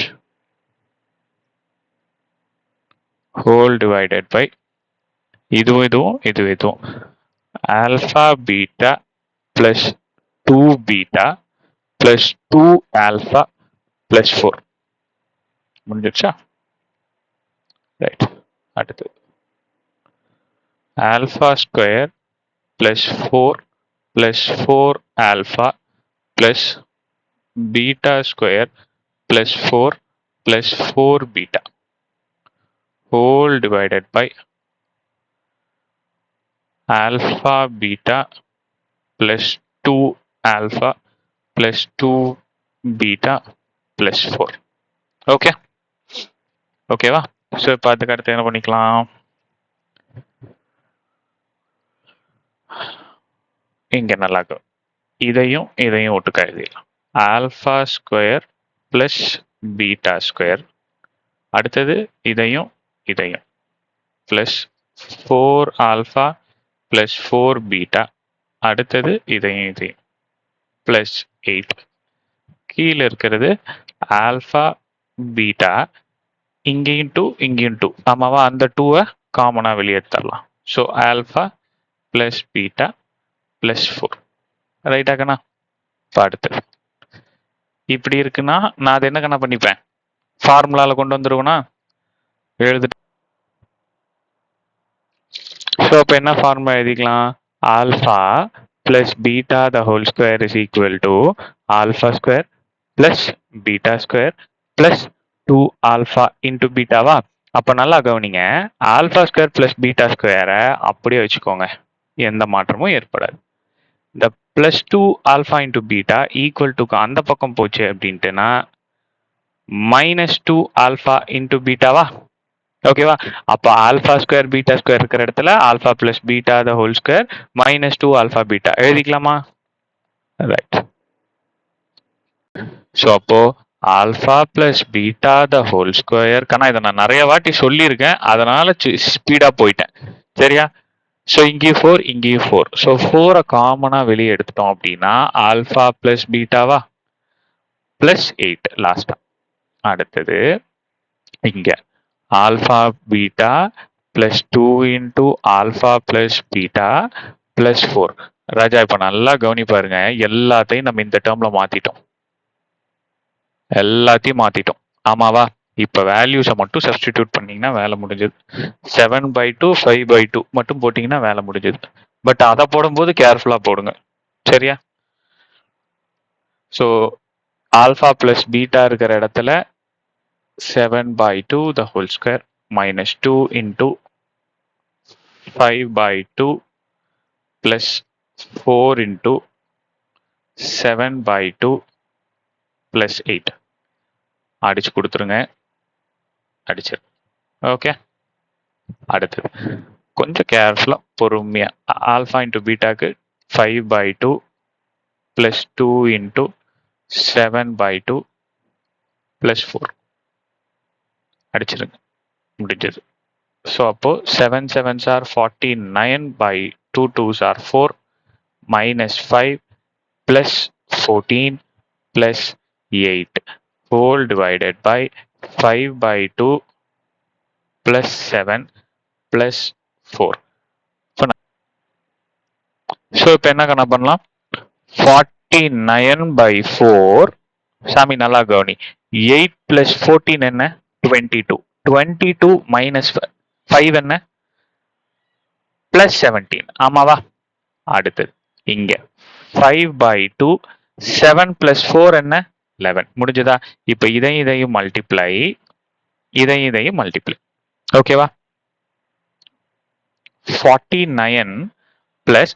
Speaker 1: ஹோல் டிவைடட் பை இதுவும் alpha beta plus 2 beta plus 2 alpha plus 4 முடிஞ்சிருச்சா? ரைட். அடுத்து alpha square plus 4 plus 4 alpha plus beta square plus 4 plus 4 beta whole divided by alpha beta plus 2 alpha plus 2 beta plus 4. Okay ஓகேவா? So இப்போ அதுக்கு அடுத்து என்ன பண்ணிக்கலாம்? இங்க நல்லா இருக்கும். இதையும் இதையும் ஒட்டுக்கா எழுதிடலாம். Alpha square plus beta square. அடுத்தது இதையும் இதையும் பிளஸ் 4 ஆல்ஃபா பிளஸ் 4 பீட்டா. அடுத்தது இதையும் இதையும் பிளஸ் 8. கீழே இருக்கிறது ஆல்ஃபா பீட்டா, இங்கேயும் 2 இங்கேயும் 2. ஆமாவா? அந்த 2வை காமனாக வெளியெடுத்துடலாம். So alpha plus beta plus 4. ரைட்டா கண்ணா? இப்போ அடுத்தது இப்படி இருக்குன்னா நான் அதை என்ன கண்ணா பண்ணிப்பேன்? ஃபார்முலாவில் கொண்டு வந்துருவேனா? எழுதிட்டு ஸோ இப்போ என்ன ஃபார்முலா எழுதிக்கலாம்? Alpha plus beta the whole square is equal to alpha square plus beta square plus 2 alpha into பீட்டாவா? அப்போ நல்லா கவனிங்க, ஆல்ஃபா ஸ்கொயர் பிளஸ் பீட்டா ஸ்கொயரை அப்படியே வச்சுக்கோங்க, எந்த மாற்றமும் ஏற்படாது. இந்த plus 2 alpha into beta equal டுக்கு அந்த பக்கம் போச்சு அப்படின்ட்டுனா மைனஸ் 2 ஆல்ஃபா இன்டூ பீட்டாவா? ஓகேவா? அப்போ ஆல்ஃபா ஸ்கொயர் பீட்டா ஸ்கொயர் இருக்கிற இடத்துல alpha plus beta the whole square minus 2 alpha beta எழுதிக்கலாமா? ரைட். ஸோ அப்போ alpha plus beta the whole square. கண்ணா இதை நான் நிறைய வாட்டி சொல்லியிருக்கேன், அதனால ஸ்பீடா போயிட்டேன். சரியா? ஸோ இங்கேயும் 4 இங்கேயும் 4. ஸோ 4 காமனாக வெளியே எடுத்துட்டோம் அப்படின்னா ஆல்ஃபா பிளஸ் பீட்டாவா பிளஸ் 8 லாஸ்டா. அடுத்தது இங்க alpha beta plus 2 into alpha plus beta plus 4. ராஜா இப்போ நல்லா கவனி பாருங்க, எல்லாத்தையும் நம்ம இந்த டேர்ம்ல மாத்திட்டோம். எல்லாத்தையும் மாத்திட்டோம். ஆமாவா? இப்போ வேல்யூஸை மட்டும் சப்ஸ்டிடியூட் பண்ணீங்கன்னா வேலை முடிஞ்சது. 7/2 5/2 மட்டும் போட்டிங்கன்னா வேலை முடிஞ்சது. பட் அதை போடும்போது கேர்ஃபுல்லாக போடுங்க. சரியா? ஸோ ஆல்ஃபா பிளஸ் பீட்டா இருக்கிற இடத்துல 7/2 the whole square minus 2 into 5/2 plus 4 into 7/2 plus 8 அடிச்சு கொடுத்துருங்க. அடிச்சிரு. ஓகே. அடுத்தது கொஞ்சம் கேர்ஃபுல்லா பொறுமையா ஆல்ஃபா இன்டூ பீட்டாக்கு 5/2 plus 2 into 7/2 plus 4 அடிச்சிருங்க. முடிஞ்சது. ஸோ அப்போ 7 7s are 49 by 2 2s are 4 minus 5 plus 14 plus 8 whole divided by 5/2 plus 7 plus 4. So இப்போ என்ன கணக்கு பண்ணலாம்? 49/4. சாமி நல்லா கவனி, 8 plus 14 என்ன? 22. 22 minus 5 என்ன? plus 17. ஆமாவா? அடுத்தது இங்க 5/2 7 plus 4 என்ன? 11. முடிஞ்சதா? இப்போ இதையும் மல்டிப்ளை, இதையும் மல்டிப்ளை. ஓகேவா? 49 plus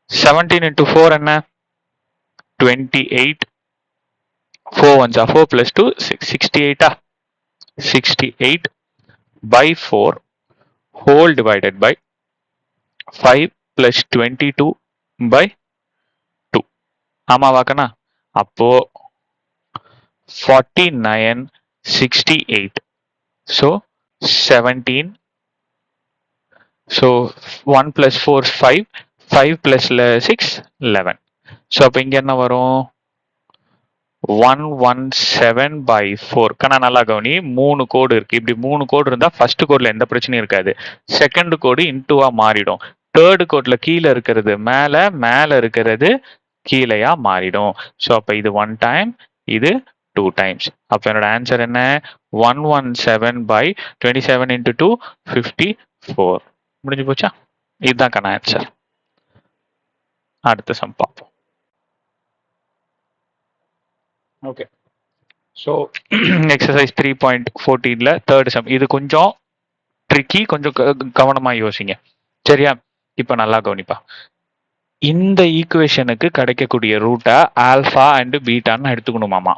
Speaker 1: 17 into 4 என்ன? 28. 4 1s are 4 plus 2 6. 68. 68 by 4 whole divided by 5 plus 22 by 2. ஆமாவா கண்ணா? அப்போ 49 68. So 17. So 1 plus 4 5. 5 plus 6 11. So அப்போ இங்க என்ன வரும்? 117/4. கண்ணா நல்லா கவனி, 3 கோடு இருக்கு. இப்படி 3 கோடு இருந்தா ஃபர்ஸ்ட் கோட்ல எந்த பிரச்சனையும் இருக்காது. செகண்ட் கோடு இன்டூவா மாறிடும். தேர்ட் கோட்ல கீழே இருக்கிறது மேல, மேல இருக்கிறது கீழையா மாறிடும். ஸோ அப்போ இது 1 டைம், இது 2 டைம்ஸ். அப்போ என்னோட ஆன்சர் என்ன? 117/27 into 2 54. முடிஞ்சு போச்சா? இதுதான் கண்ணா ஆன்சர். அடுத்த சம் பார்ப்போம். ஓகே, ஸோ எக்ஸசைஸ் 3.14ல தேர்ட் சம். இது கொஞ்சம் ட்ரிக்கி, கொஞ்சம் கவனமா யோசிங்க. சரியா? இப்ப நல்லா கவனிப்பா. இந்த ஈக்குவேஷனுக்கு கிடைக்கக்கூடிய ரூட்டை ஆல்பா அண்ட் பீட்டான்னு எடுத்துக்கணுமாமா.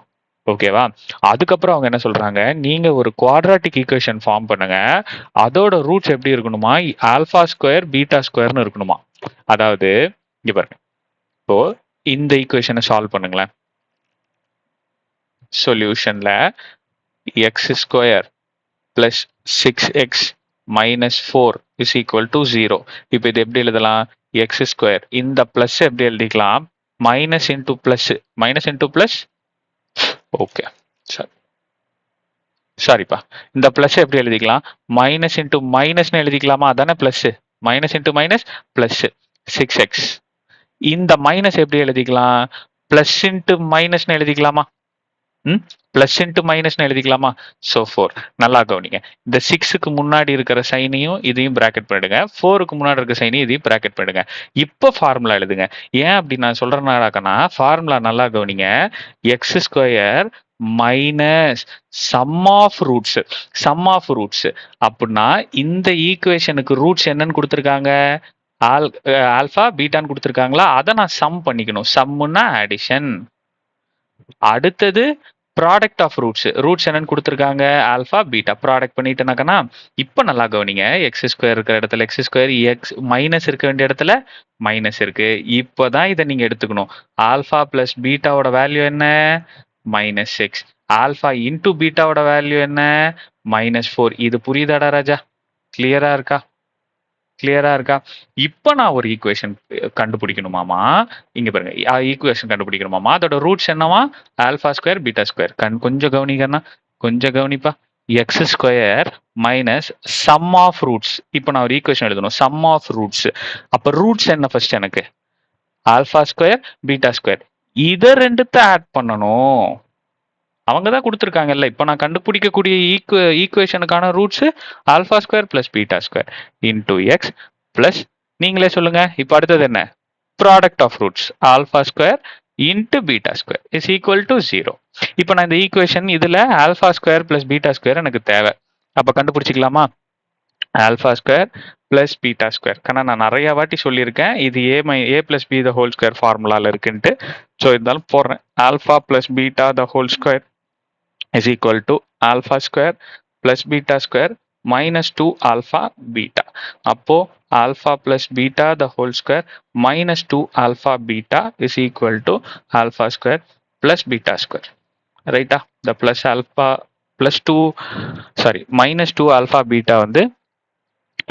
Speaker 1: ஓகேவா? அதுக்கப்புறம் அவங்க என்ன சொல்றாங்க, நீங்க ஒரு குவாட்ராட்டிக் ஈக்குவேஷன் ஃபார்ம் பண்ணுங்க, அதோட ரூட்ஸ் எப்படி இருக்கணுமா, ஆல்பா ஸ்கொயர் பீட்டா ஸ்கொயர்னு இருக்கணுமா. அதாவது இங்க பாருங்க, இப்போ இந்த ஈக்குவேஷனை சால்வ் பண்ணுங்களேன். சொல்யூஷன்ல X square plus 6x minus 4 is equal to 0. இப்போ இது எப்படி எழுதலாம், எக்ஸ் ஸ்கொயர் இந்த பிளஸ் எப்படி எழுதிக்கலாம், மைனஸ் இன்டூ பிளஸ். ஓகே, சாரிப்பா, இந்த பிளஸ் எப்படி எழுதிக்கலாம், மைனஸ் இன்டூ மைனஸ்னு எழுதிக்கலாமா, அதானே plus. Minus into minus plus 6x. இந்த மைனஸ் எப்படி எழுதிக்கலாம், பிளஸ் இன்டூ மைனஸ்னு எழுதிக்கலாமா, பிளஸ் இன்ட்டு மைனஸ்னு எழுதிக்கலாமா. ஸோ 4. நல்லா கவனிங்க, இந்த 6க்கு முன்னாடி இருக்கிற சைனையும் இதையும் பிராக்கெட் பண்ணிடுங்க, 4க்கு முன்னாடி இருக்கிற சைனையும் இதையும் பிராக்கெட் பண்ணிடுங்க. இப்போ ஃபார்முலா எழுதுங்க. ஏன் அப்படி நான் சொல்றேன்னாக்கா, ஃபார்முலா நல்லா கவனிங்க, X square minus sum of roots. அப்படின்னா இந்த ஈக்குவேஷனுக்கு ரூட்ஸ் என்னன்னு கொடுத்துருக்காங்க, ஆல்பா பீட்டான்னு கொடுத்துருக்காங்களா, அதை நான் சம் பண்ணிக்கணும். சம்முன்னா அடிஷன். அடுத்தது ப்ராடக்ட் ஆஃப் ரூட்ஸ் என்னன்னு கொடுத்துருக்காங்க, ஆல்பா பீட்டா. ப்ராடக்ட் பண்ணிட்டேனாக்கா, இப்போ நல்லா கவனிங்க, எக்ஸ் ஸ்கொயர் இருக்கிற இடத்துல எக்ஸ் ஸ்கொயர், எக்ஸ் மைனஸ் இருக்க வேண்டிய இடத்துல மைனஸ் இருக்கு. இப்போதான் இதை நீங்க எடுத்துக்கணும். ஆல்பா பிளஸ் பீட்டாவோட வேல்யூ என்ன, -6. ஆல்பா இன்டூ பீட்டாவோட வேல்யூ என்ன, -4. இது புரியுதாடா ராஜா? கிளியரா இருக்கா? இப்போ நான் ஒரு ஈக்குவேஷன் கண்டுபிடிக்கணுமாமா. இங்க பாருங்க, ஈக்குவேஷன் கண்டுபிடிக்கணுமாமா, அதோட ரூட்ஸ் என்னவா, ஆல்பா ஸ்கொயர் பீட்டா ஸ்கொயர். கொஞ்சம் கவனிக்கன்னா, கொஞ்சம் கவனிப்பா. X square minus sum of roots. இப்போ நான் ஒரு ஈக்குவேஷன் எழுதணும், சம் ஆஃப் ரூட்ஸ். அப்ப ரூட்ஸ் என்ன ஃபர்ஸ்ட், எனக்கு ஆல்பா ஸ்கொயர் பீட்டா ஸ்கொயர். இதை ரெண்டுத்த ஆட் பண்ணணும். அவங்க தான் கொடுத்துருக்காங்கல்ல. இப்போ நான் கண்டுபிடிக்கக்கூடிய ஈக்குவேஷனுக்கான roots alpha square plus beta square into X plus, நீங்களே சொல்லுங்க இப்போ அடுத்தது என்ன, product of roots alpha square into beta square is equal to 0. இப்போ நான் இந்த ஈக்குவேஷன் இதுல alpha square plus beta square எனக்கு தேவை. அப்ப கண்டுபிடிச்சிக்கலாமா, alpha square plus beta square. ஆனால் நான் நிறைய வாட்டி சொல்லியிருக்கேன், இது A plus B the whole square ஃபார்முலால இருக்குன்ட்டு. ஸோ இருந்தாலும் போடுறேன், alpha plus beta the whole square is equal to alpha square plus beta square minus 2 alpha beta. அப்போ alpha plus beta the whole square minus 2 alpha beta is equal to alpha square plus beta square. ரைட்டா? the plus alpha plus 2 minus 2 alpha beta வந்து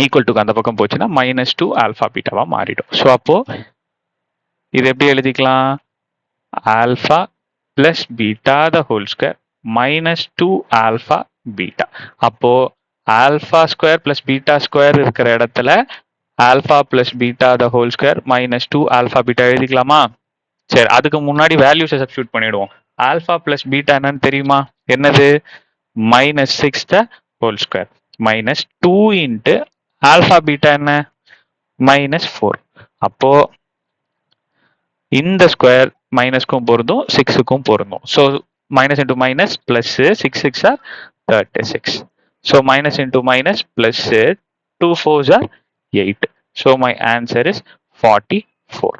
Speaker 1: equal to அந்த பக்கம் போச்சுன்னா minus 2 alpha beta மாறிடும். So அப்போ இது எப்படி எழுதிக்கலாம், alpha plus beta the whole square minus 2 alpha beta. அப்போ alpha square plus beta square இருக்கிற இடத்துல alpha plus beta the whole square minus 2 alpha beta எழுதிக்கலாமா. சரி, அதுக்கு முன்னாடி வேல்யூஸை சப்ஸ்டியூட் பண்ணிடுவோம். ஆல்பா பிளஸ் பீட்டா என்னன்னு தெரியுமா, என்னது, -6 த whole square minus 2 into alpha beta என்ன, -4. அப்போ இந்த ஸ்கொயர் மைனஸ்க்கும் பொருந்தும் 6க்கும் பொருந்தும். So minus into minus plus 6 6 are 36. So minus into minus plus 2 4s are 8. So my answer is 44.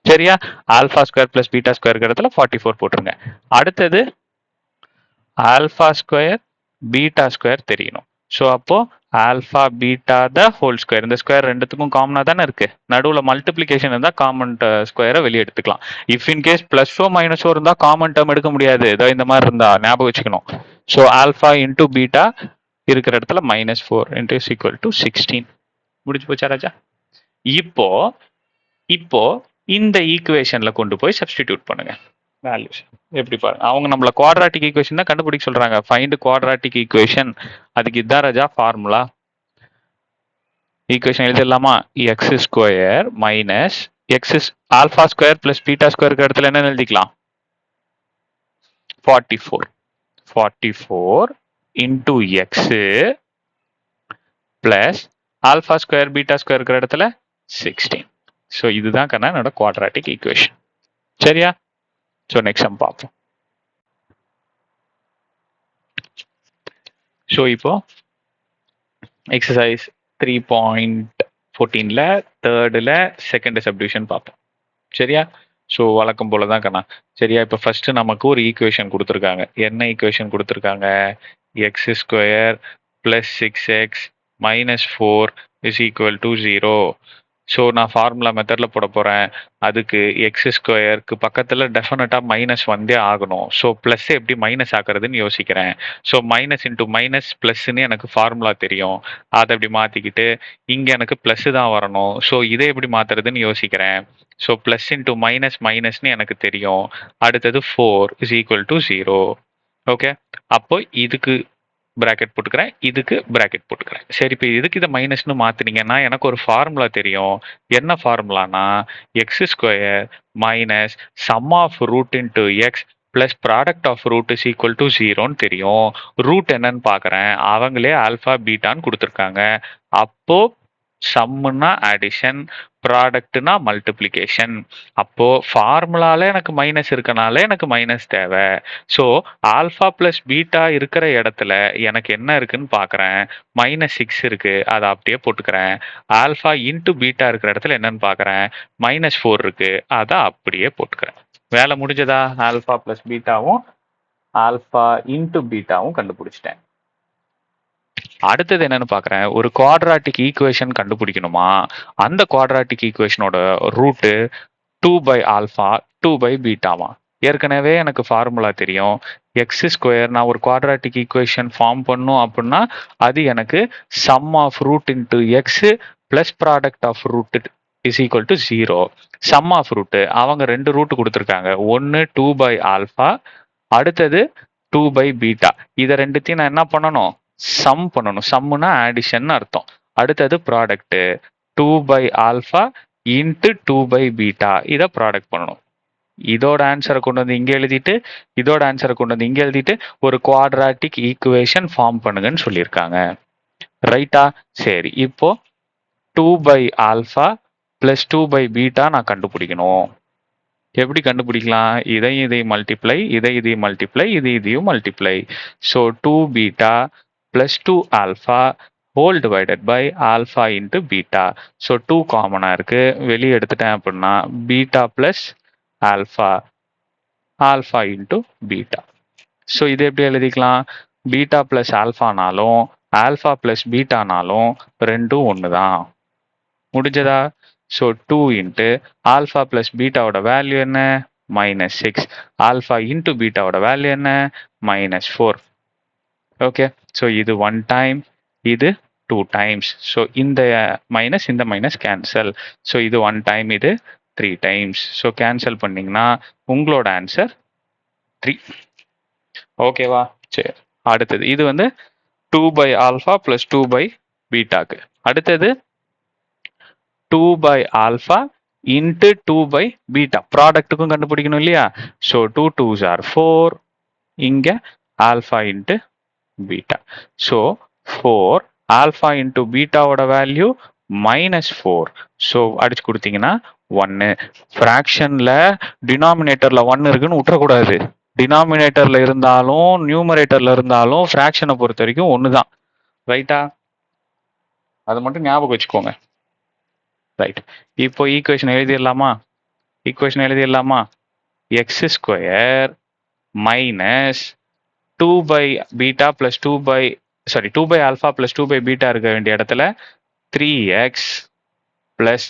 Speaker 1: சரியா? Alpha square plus beta square இடத்துல 44 போட்டுருங்க. அடுத்தது ஆல்பா ஸ்கொயர் பீட்டா ஸ்கொயர் தெரியணும். ஸோ அப்போ alpha beta the whole square, இந்த square ரெண்டுத்துக்கும் காமனா தானே இருக்கு, நடுவில் மல்டிப்ளிகேஷன் இருந்தால் காமன் ஸ்கொயரை வெளியே எடுத்துக்கலாம். இஃப் இன் கேஸ் பிளஸோ மைனஸோ இருந்தால் காமன் டேர்ம் எடுக்க முடியாது, ஏதோ இந்த மாதிரி இருந்தா ஞாபகம் வச்சுக்கணும். ஸோ ஆல்பா இன்டூ பீட்டா இருக்கிற இடத்துல -4 இன்டூ இஸ் ஈக்குவல் டு 16. முடிச்சு போச்சா ராஜா? இப்போ இந்த ஈக்குவேஷன்ல கொண்டு போய் சப்ஸ்டிடியூட் பண்ணுங்க வேல்யூஸ். எப்படி பாருங்க, அவங்க நம்மள குவாட்ராட்டிக் ஈக்குவேஷன் தான் கண்டுபிடிக்க சொல்றாங்க. Find quadratic equation. அதுக்கு இதான் ராஜா ஃபார்முலா. ஈக்குவேஷன் எழுதிடலாமா, X square minus X alpha square plus beta square இருக்கிற இடத்துல என்ன எழுதிக்கலாம், 44 இன்டூ X plus alpha square beta square இருக்கிற இடத்துல 16. ஸோ இதுதான் கண்ணா என்னோட குவாட்ராட்டிக் ஈக்குவேஷன். சரியா? ஸோ நெக்ஸ்ட் சம் பார்ப்போம். ஸோ இப்போ எக்ஸசைஸ் 3.14ல தேர்டில் செகண்ட் சப்டிவிஷன் பார்ப்போம். சரியா? ஸோ வழக்கம் போல தான் கண்ணா. சரியா? இப்போ ஃபர்ஸ்ட் நமக்கு ஒரு ஈக்குவேஷன் கொடுத்துருக்காங்க. என்ன ஈக்குவேஷன் கொடுத்துருக்காங்க? X square plus 6x minus 4 is equal to 0. So நான் ஃபார்முலா மெத்தடில் போட போகிறேன். அதுக்கு எக்ஸ் ஸ்கொயருக்கு பக்கத்தில் டெஃபினட்டாக மைனஸ் வந்தே ஆகணும். ஸோ ப்ளஸ் எப்படி மைனஸ் ஆக்குறதுன்னு யோசிக்கிறேன். ஸோ மைனஸ் இன்ட்டு மைனஸ் ப்ளஸ்ன்னு எனக்கு ஃபார்முலா தெரியும். அதை எப்படி மாற்றிக்கிட்டு இங்கே எனக்கு ப்ளஸ் தான் வரணும். ஸோ இதை எப்படி மாற்றுறதுன்னு யோசிக்கிறேன். ஸோ ப்ளஸ் இன்ட்டு மைனஸ் மைனஸ்னு எனக்கு தெரியும். அடுத்தது 4 இஸ் ஈக்குவல் டு 0. ஓகே, அப்போ இதுக்கு பிராக்கெட் போட்டுக்கிறேன், இதுக்கு பிராக்கெட் போட்டுக்கிறேன். சரி, இப்போ இதுக்கு இதை மைனஸ்னு மாற்றினீங்கன்னா எனக்கு ஒரு ஃபார்முலா தெரியும். என்ன ஃபார்முலானா X square minus sum of root into X plus product of root is equal to 0ன்னு தெரியும். ரூட் என்னன்னு பார்க்குறேன், அவங்களே ஆல்ஃபா பீட்டான்னு கொடுத்துருக்காங்க. அப்போ சம்முன்னா அடிஷன், ப்ராடக்ட்னா மல்டிப்ளிகேஷன். அப்போ ஃபார்முலால எனக்கு மைனஸ் இருக்கனால எனக்கு மைனஸ் தேவை. ஸோ ஆல்ஃபா பிளஸ் பீட்டா இருக்கிற இடத்துல எனக்கு என்ன இருக்குன்னு பார்க்குறேன். -6 இருக்கு, அதை அப்படியே போட்டுக்கிறேன். ஆல்ஃபா இன்ட்டு பீட்டா இருக்கிற இடத்துல என்னன்னு பார்க்குறேன். -4 இருக்கு, அதை அப்படியே போட்டுக்கிறேன். வேலை முடிஞ்சதா? ஆல்ஃபா பிளஸ் பீட்டாவும் ஆல்ஃபா இன்ட்டு பீட்டாவும் கண்டுபிடிச்சிட்டேன். அடுத்தது என்னன்னு பார்க்குறேன், ஒரு குவாட்ராட்டிக் ஈக்குவேஷன் கண்டுபிடிக்கணுமா? அந்த குவாட்ராட்டிக் ஈக்குவேஷனோட ரூட்டு 2/ஆல்ஃபா 2/பீட்டாவா? ஏற்கனவே எனக்கு ஃபார்முலா தெரியும். எக்ஸ் ஸ்கொயர் நான் ஒரு குவாட்ராட்டிக் ஈக்குவேஷன் ஃபார்ம் பண்ணும் அப்படின்னா அது எனக்கு sum of root into X plus product of root is equal to 0. Sum of root அவங்க 2 ரூட் கொடுத்துருக்காங்க. ஒன்று 2/ஆல்ஃபா, அடுத்தது 2/பீட்டா. இதை ரெண்டுத்தையும் நான் என்ன பண்ணணும்? சம் பண்ணணும். சம்முனா ஆடிஷன் அர்த்தம். அடுத்தது ப்ராடக்ட் 2/ஆல்ஃபா இன்ட்டு 2/பீட்டா, இதை ப்ராடக்ட் பண்ணணும். இதோட ஆன்சரை கொண்டு வந்து இங்கே எழுதிட்டு இதோட ஆன்சரை கொண்டு வந்து இங்கே எழுதிட்டு ஒரு குவாட்ராட்டிக் ஈக்குவேஷன் ஃபார்ம் பண்ணுங்கன்னு சொல்லியிருக்காங்க. ரைட்டா? சரி, இப்போ 2/ஆல்ஃபா பிளஸ் 2/பீட்டா நான் கண்டுபிடிக்கணும். எப்படி கண்டுபிடிக்கலாம்? இதையும் மல்டிப்ளை, இதையும் மல்டிப்ளை, இதையும் multiply. So 2β plus 2α whole divided by alpha into beta. So 2 காமனாக இருக்கு, வெளியே எடுத்துட்டேன் அப்படின்னா beta plus alpha, alpha into beta. So இது எப்படி எழுதிக்கலாம்? பீட்டா பிளஸ் ஆல்ஃபானாலும் ஆல்ஃபா பிளஸ் பீட்டானாலும் ரெண்டும் ஒன்று தான். முடிஞ்சதா? ஸோ 2 இன்ட்டு ஆல்ஃபா பிளஸ் பீட்டாவோட வேல்யூ என்ன? -6. ஆல்ஃபா இன்ட்டு பீட்டாவோட வேல்யூ என்ன? -4. ஓகே, ஸோ இது 1 டைம், இது 2 டைம்ஸ். ஸோ இந்த மைனஸ் கேன்சல். ஸோ இது 1 டைம், இது 3 டைம்ஸ். ஸோ கேன்சல் பண்ணிங்கன்னா உங்களோட ஆன்சர் 3. ஓகேவா? சரி, அடுத்தது இது வந்து 2/ஆல்ஃபா ப்ளஸ் 2/பீட்டாக்கு. அடுத்தது 2/ஆல்ஃபா இன்ட்டு 2/பீட்டா. ப்ராடக்ட்டுக்கும் கண்டுபிடிக்கணும் இல்லையா? ஸோ 2 2s are 4, இங்கே alpha into beta. So 4 alpha into பீட்டாவோட வேல்யூ -4. ஸோ அடிச்சு கொடுத்தீங்கன்னா 1. ஃப்ராக்ஷனில் டினாமினேட்டரில் 1 இருக்குன்னு விட்டுறக்கூடாது. டினாமினேட்டரில் இருந்தாலும் நியூமரேட்டரில் இருந்தாலும் ஃப்ராக்ஷனை பொறுத்த வரைக்கும் 1 தான். ரைட்டா? அதை மட்டும் ஞாபகம் வச்சுக்கோங்க. ரைட், இப்போ ஈக்குவேஷன் எழுதிடலாமா? எக்ஸ் ஸ்கொயர் மைனஸ் 2/பீட்டா பிளஸ் 2/ஆல்ஃபா பிளஸ் 2/பீட்டா இருக்க வேண்டிய இடத்துல 3x பிளஸ்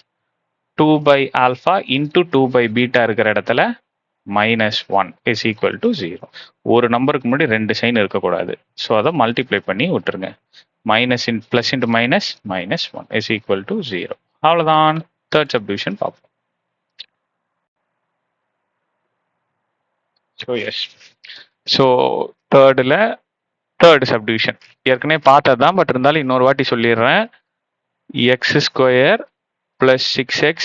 Speaker 1: 2/ஆல்ஃபா இன்ட்டு 2/பீட்டா இருக்கிற இடத்துல -1 இஸ் ஈக்குவல் டு 0. ஒரு நம்பருக்கு முன்னாடி 2 சைன் இருக்கக்கூடாது. ஸோ அதை மல்டிப்ளை பண்ணி விட்டுருங்க. Plus into -1 is equal to 0. அவ்வளோதான். தேர்ட் சப்டிவிஷன் பார்ப்போம். So yes, so third subdivision ஏற்கனவே பார்த்தது தான், பட் இருந்தாலும் இன்னொரு வாட்டி சொல்லிடுறேன். X square plus 6x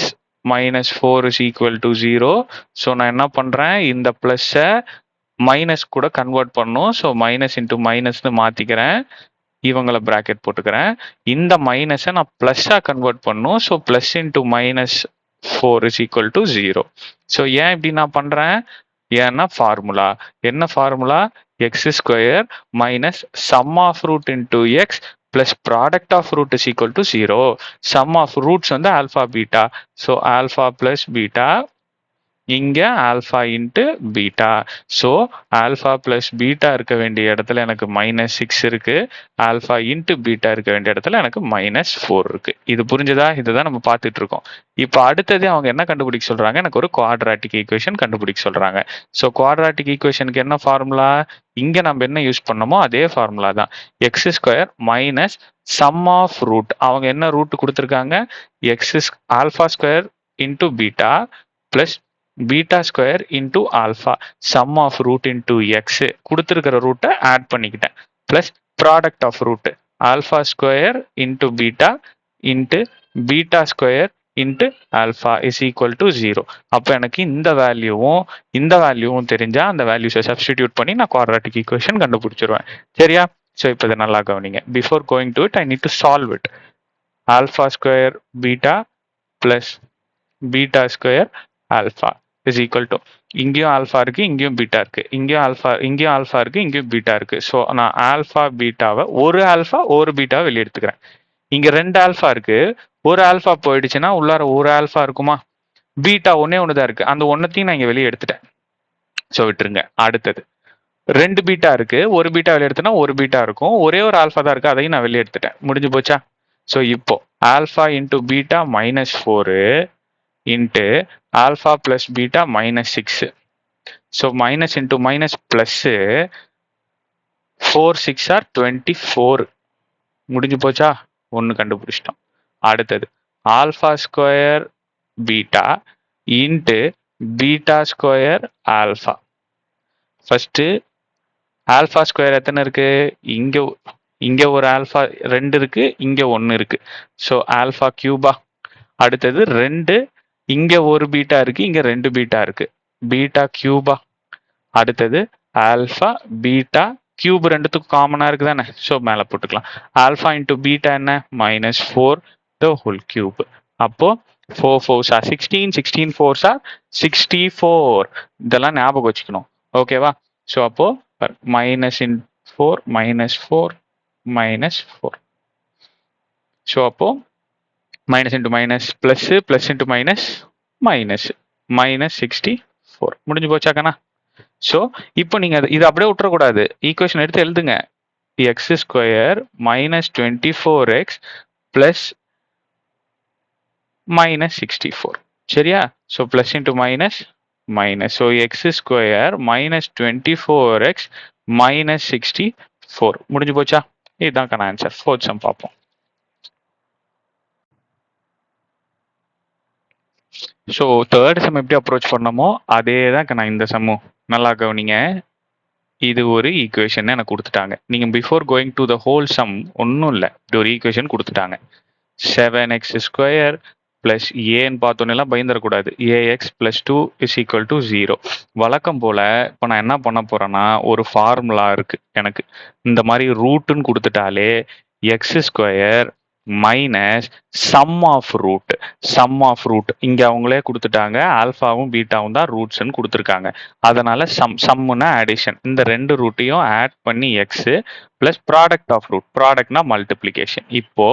Speaker 1: -4 is equal to 0. So நான் என்ன பண்ணுறேன், இந்த ப்ளஸ்ஸை மைனஸ் கூட கன்வெர்ட் பண்ணும். ஸோ மைனஸ் இன்ட்டு மைனஸ்னு மாற்றிக்கிறேன், இவங்களை ப்ராக்கெட் போட்டுக்கிறேன். இந்த மைனஸை நான் ப்ளஸ்ஸாக கன்வெர்ட் பண்ணும். So plus into minus 4 is equal to 0. So ஏன் இப்படி நான் பண்றேன்? ஏன்னா ஃபார்முலா என்ன formula? X square minus sum of root into X plus product of root is equal to 0. Sum of roots வந்து alpha beta. So alpha plus beta இங்க alpha into beta. So alpha plus beta இருக்க வேண்டிய இடத்துல எனக்கு -6 இருக்கு. Alpha into beta இருக்க வேண்டிய இடத்துல எனக்கு -4 இருக்கு. இது புரிஞ்சுதா? இதுதான் நம்ம பார்த்துட்டு இருக்கோம். இப்போ அடுத்தது அவங்க என்ன கண்டுபிடிக்க சொல்றாங்க? எனக்கு ஒரு குவாட்ராட்டிக் ஈக்குவேஷன் கண்டுபிடிக்க சொல்றாங்க. ஸோ குவாட்ராட்டிக் ஈக்குவேஷனுக்கு என்ன ஃபார்முலா? இங்க நம்ம என்ன யூஸ் பண்ணமோ அதே ஃபார்முலா தான். X square minus sum of root. அவங்க என்ன ரூட் கொடுத்துருக்காங்க? Alpha square into beta plus beta square into alpha sum of root into X கொடுத்துருக்கிற ரூட்டை ஆட் பண்ணிக்கிட்டேன் plus product of root alpha square into beta into beta square into alpha is equal to 0. அப்போ எனக்கு இந்த வேல்யூவும் தெரிஞ்சா அந்த வேல்யூஸை சப்ஸ்டிடியூட் பண்ணி நான் குவாட்ராட்டிக் ஈக்குவேஷன் கண்டுபிடிச்சிருவேன். சரியா? ஸோ இப்போ இதை நல்லா கவனிங்க. Before going to it I need to solve it. Alpha square beta plus beta square alpha is equal to இங்கேயும் ஆல்ஃபா இருக்கு, இங்கேயும் பீட்டா இருக்கு, இங்கேயும் ஆல்ஃபா இருக்கு, இங்கேயும் பீட்டா இருக்கு. ஸோ நான் ஆல்ஃபா பீட்டாவை ஒரு ஆல்ஃபா ஒரு பீட்டாவை வெளியே எடுத்துக்கிறேன். இங்க 2 ஆல்ஃபா இருக்கு, ஒரு ஆல்ஃபா போயிடுச்சுன்னா உள்ளார ஒரு ஆல்ஃபா இருக்குமா? பீட்டா ஒன்னே ஒண்ணுதான் இருக்கு, அந்த ஒன்னத்தையும் நான் இங்க வெளியே எடுத்துட்டேன். ஸோ விட்டுருங்க. அடுத்தது 2 பீட்டா இருக்கு, ஒரு பீட்டா வெளியே எடுத்தனா ஒரு பீட்டா இருக்கும், ஒரே ஒரு ஆல்ஃபா தான் இருக்கு, அதையும் நான் வெளியே எடுத்துட்டேன். முடிஞ்சு போச்சா? ஸோ இப்போ alpha into beta -4 into alpha plus beta -6. So minus into minus plus 4 6 are 24. முடிஞ்சு போச்சா? ஒன்று கண்டுபிடிச்சிட்டோம். அடுத்தது alpha square beta into beta square alpha. First alpha square எத்தனை இருக்கு? இங்க ஒரு ஆல்ஃபா 2 இருக்கு, இங்க 1 இருக்கு. So alpha Cuba. அடுத்தது 2, இங்க ஒரு பீட்டா இருக்கு, இங்க 2 பீட்டா இருக்கு, பீட்டா கியூபா. அடுத்தது ஆல்ஃபா பீட்டா கியூப் ரெண்டுத்துக்கும் காமனா இருக்கு தானே? ஸோ மேலே போட்டுக்கலாம். ஆல்ஃபா இன்டூ பீட்டா என்ன? -4 த ஹோல் கியூப். அப்போ 4 4s are 16, 16 4s are 64. இதெல்லாம் ஞாபகம் வச்சுக்கணும். ஓகேவா? ஸோ அப்போ -4 -4. ஸோ அப்போ minus into minus plus, plus into minus minus, -64. முடிஞ்சு போச்சாக்கண்ணா? ஸோ இப்போ நீங்க இது அப்படியே விட்டுறக்கூடாது, ஈக்குவேஷன் எடுத்து எழுதுங்க. X square -24x plus -64. சரியா? So plus into minus minus. So X square -24x -64. முடிஞ்சு போச்சா? இதுதான் ஆன்சர். 4th சம் பார்ப்போம். ஸோ தேர்ட் சம் எப்படி அப்ரோச் பண்ணமோ அதே தான் நான் இந்த சம்மும். நல்லா கவனிங்க. இது ஒரு ஈக்குவேஷன் எனக்கு கொடுத்துட்டாங்க. நீங்க before going to the whole sum ஒன்றும் இல்லை, இது ஒரு ஈக்குவேஷன் கொடுத்துட்டாங்க. 7x ஸ்கொயர் பிளஸ் ஏன்னு பார்த்தோன்னெல்லாம் பயந்துடக்கூடாது. ax plus 2 is equal to 0. வழக்கம் போல இப்போ நான் என்ன பண்ண போறேன்னா, ஒரு ஃபார்முலா இருக்கு எனக்கு. இந்த மாதிரி ரூட்டுன்னு கொடுத்துட்டாலே X square minus sum of root இங்க அவங்களே கொடுத்துட்டாங்க. ஆல்ஃபாவும் பீட்டாவும் தான் ரூட்ஸ்ன்னு கொடுத்துருக்காங்க. அதனால சம்முன்னா ஆடிஷன். இந்த 2 ரூட்டையும் ஆட் பண்ணி X plus product of root. ப்ராடக்ட்னா மல்டிப்ளிகேஷன். இப்போ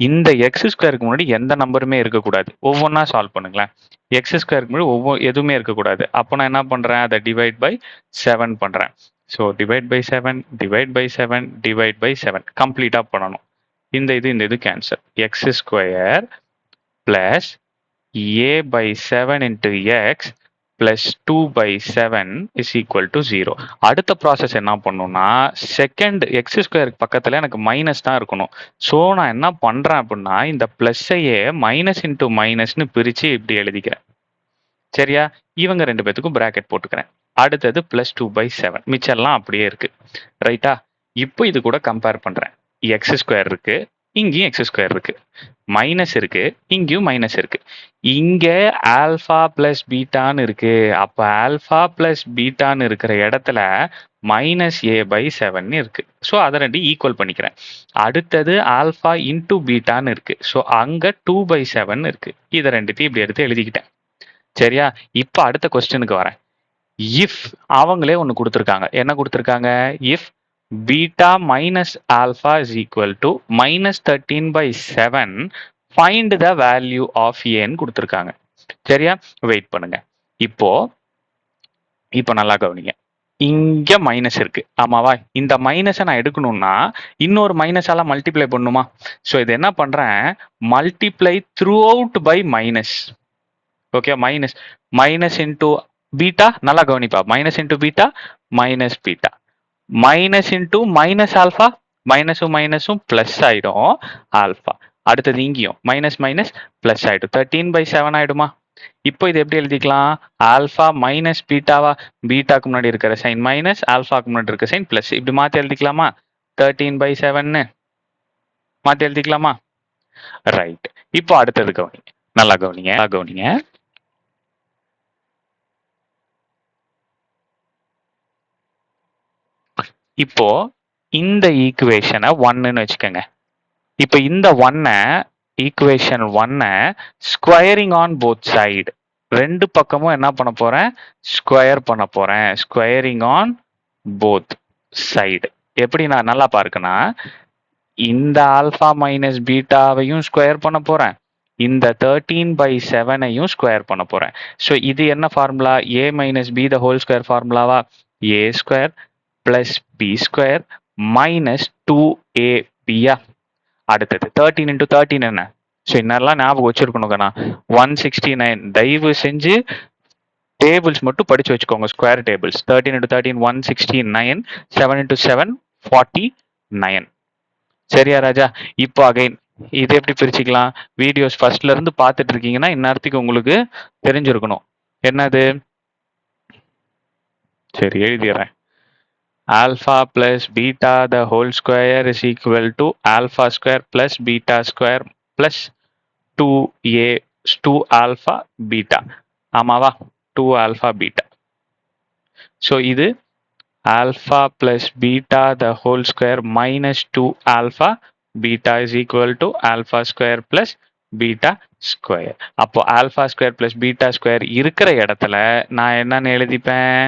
Speaker 1: இந்த எக்ஸ் ஸ்கொயருக்கு முன்னாடி எந்த நம்பருமே இருக்கக்கூடாது. ஒவ்வொன்றா சால்வ் பண்ணுங்களேன். எக்ஸ் ஸ்கொயருக்கு முன்னாடி எதுவுமே இருக்கக்கூடாது. அப்போ நான் என்ன பண்றேன்? அதை டிவைட் பை 7 பண்றேன். So divide by 7 divide by 7 divide by 7 கம்ப்ளீட்டா பண்ணணும். இந்த இது cancel. X square plus A by 7 into X plus 2 by 7 is equal to 0. அடுத்த ப்ராசஸ் என்ன பண்ணுன்னா, செகண்ட் எக்ஸ் ஸ்கொயருக்கு பக்கத்தில் எனக்கு மைனஸ் தான் இருக்கணும். ஸோ நான் என்ன பண்ணுறேன் அப்படின்னா, இந்த ப்ளஸ்ஸையே மைனஸ் இன்ட்டு மைனஸ்னு பிரித்து இப்படி எழுதிக்கிறேன். சரியா? இவங்க 2 பேத்துக்கும் பிராக்கெட் போட்டுக்கிறேன். அடுத்தது பிளஸ் 2 பை 7. மிச்சம்லாம் அப்படியே இருக்கு. ரைட்டா? இப்போ இது கூட கம்பேர் பண்ணுறேன். எக்ஸ் ஸ்கொயர் இருக்கு, இங்கேயும் எக்ஸ் ஸ்கொயர் இருக்கு. மைனஸ் இருக்கு, இங்கேயும் மைனஸ் இருக்கு. இங்க ஆல்ஃபா பிளஸ் பீட்டான்னு இருக்கு. அப்ப ஆல்ஃபா பிளஸ் பீட்டான்னு இருக்கிற இடத்துல -a/7 இருக்கு. ஸோ அதை ரெண்டு ஈக்குவல் பண்ணிக்கிறேன். அடுத்தது ஆல்ஃபா இன்டூ பீட்டான்னு இருக்கு. ஸோ அங்கே 2/7 இருக்கு. இதை ரெண்டுத்தையும் இப்படி எடுத்து எழுதிக்கிட்டேன். சரியா? இப்போ அடுத்த கொஸ்டினுக்கு வரேன். இஃப் அவங்களே ஒன்று கொடுத்துருக்காங்க. என்ன கொடுத்துருக்காங்க? If beta minus alpha is equal to -13/7 find the value of ஏன்னு கொடுத்துருக்காங்க. சரியா? வெயிட் பண்ணுங்க. இப்போ நல்லா கவனிங்க. இங்க மைனஸ் இருக்கு. ஆமாவா? இந்த மைனஸை நான் எடுக்கணும்னா இன்னொரு மைனஸால மல்டிப்ளை பண்ணுமா? ஸோ இது என்ன பண்றேன்? Multiply through out by minus. Okay, minus into beta. நல்லா கவனிப்பா. Minus into beta minus beta minus into minus alpha. மைனஸும் பிளஸ் ஆயிடும் ஆல்ஃபா. அடுத்தது இங்கேயும் மைனஸ் பிளஸ் ஆயிடும். 13/7 ஆயிடுமா? இப்போ இது எப்படி எழுதிக்கலாம்? Alpha minus பீட்டாவா? பீட்டாக்கு முன்னாடி இருக்கிற சைன் மைனஸ், ஆல்ஃபாக்கு முன்னாடி இருக்கிற சைன் பிளஸ். இப்படி மாற்றி எழுதிக்கலாமா? 13/7 மாற்றி எழுதிக்கலாமா? ரைட். இப்போ அடுத்தது கவனிங்க. நல்லா கவனிங்க. இப்போ இந்த ஈக்குவேஷனை 1ன்னு வச்சுக்கோங்க. இப்போ இந்த 1 equation 1 squaring on both side. ரெண்டு பக்கமும் என்ன பண்ண போறேன்? ஸ்கொயர் பண்ண போறேன். Squaring on both side. எப்படி நான் நல்லா பார்க்கனா, இந்த ஆல்ஃபா மைனஸ் பீட்டாவையும் ஸ்கொயர் பண்ண போறேன். இந்த 13/7ஐயும் ஸ்கொயர் பண்ண போறேன். ஸோ இது என்ன formula? A minus B the whole square ஃபார்முலாவா? A square plus B square minus 2ab. அடுத்தது 13 இன்டூ 13 என்ன? ஸோ இன்னெல்லாம் ஞாபகம் வச்சிருக்கணுங்கண்ணா. 169. தயவு செஞ்சு டேபிள்ஸ் மட்டும் படிச்சு வச்சுக்கோங்க. Square tables. 13 இன்டூ 13 169. 7 இன்டூ 7 49. சரியா ராஜா? இப்போ அகைன் இதை எப்படி பிரிச்சுக்கலாம்? வீடியோஸ் ஃபர்ஸ்ட்ல இருந்து பார்த்துட்டு இருக்கீங்கன்னா இந்நேரத்துக்கு உங்களுக்கு தெரிஞ்சிருக்கணும். என்னது? சரி, எழுதிடுறேன். alpha plus beta the whole square is equal to alpha square plus beta square plus 2 alpha beta. ஆமாவா? 2 alpha beta. ஸோ இது alpha plus beta the whole square minus 2 alpha beta is equal to alpha square plus beta square. அப்போ alpha square plus beta square இருக்கிற இடத்துல நான் என்னன்னு எழுதிப்பேன்?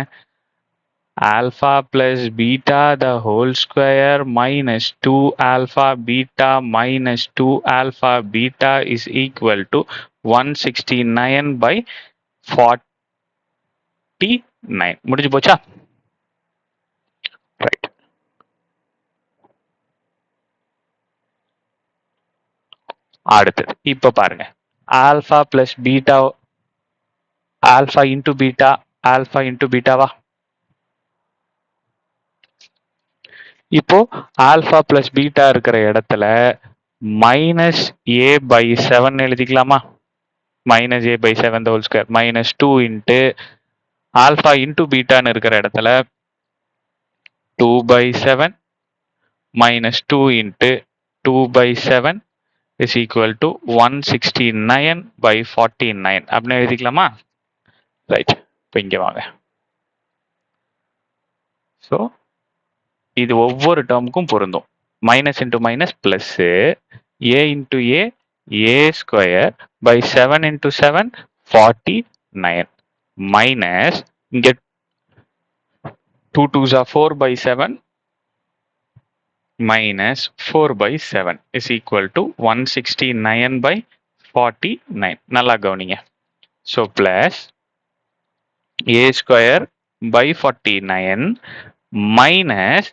Speaker 1: alpha plus beta the whole square minus 2 alpha beta minus 2 alpha beta is equal to 169/49. முடிஞ்சு போச்சா? Right. அடுத்தது இப்ப பாருங்க. Alpha plus beta, alpha into beta, alpha into பீட்டாவா? இப்போ ஆல்பா பிளஸ் பீட்டா இருக்கிற இடத்துல -a/7 எழுதிக்கலாமா? -a/7 the whole square minus 2 into alpha into பீட்டான்னு இருக்கிற இடத்துல 2/7 minus 2 into 2/7 is equal to 169/49 அப்படின்னு எழுதிக்கலாமா? ரைட். இப்போ இங்க வாங்க. ஸோ இது ஒவ்வொரு டேர்முக்கும் பொருந்தும். Minus into minus plus, A into A square by 7 into 7 49 minus இங்க 2 2s are 4/7 minus 4/7 is equal to 169/49. நல்லா கவனிங்க. So plus A square by 49 minus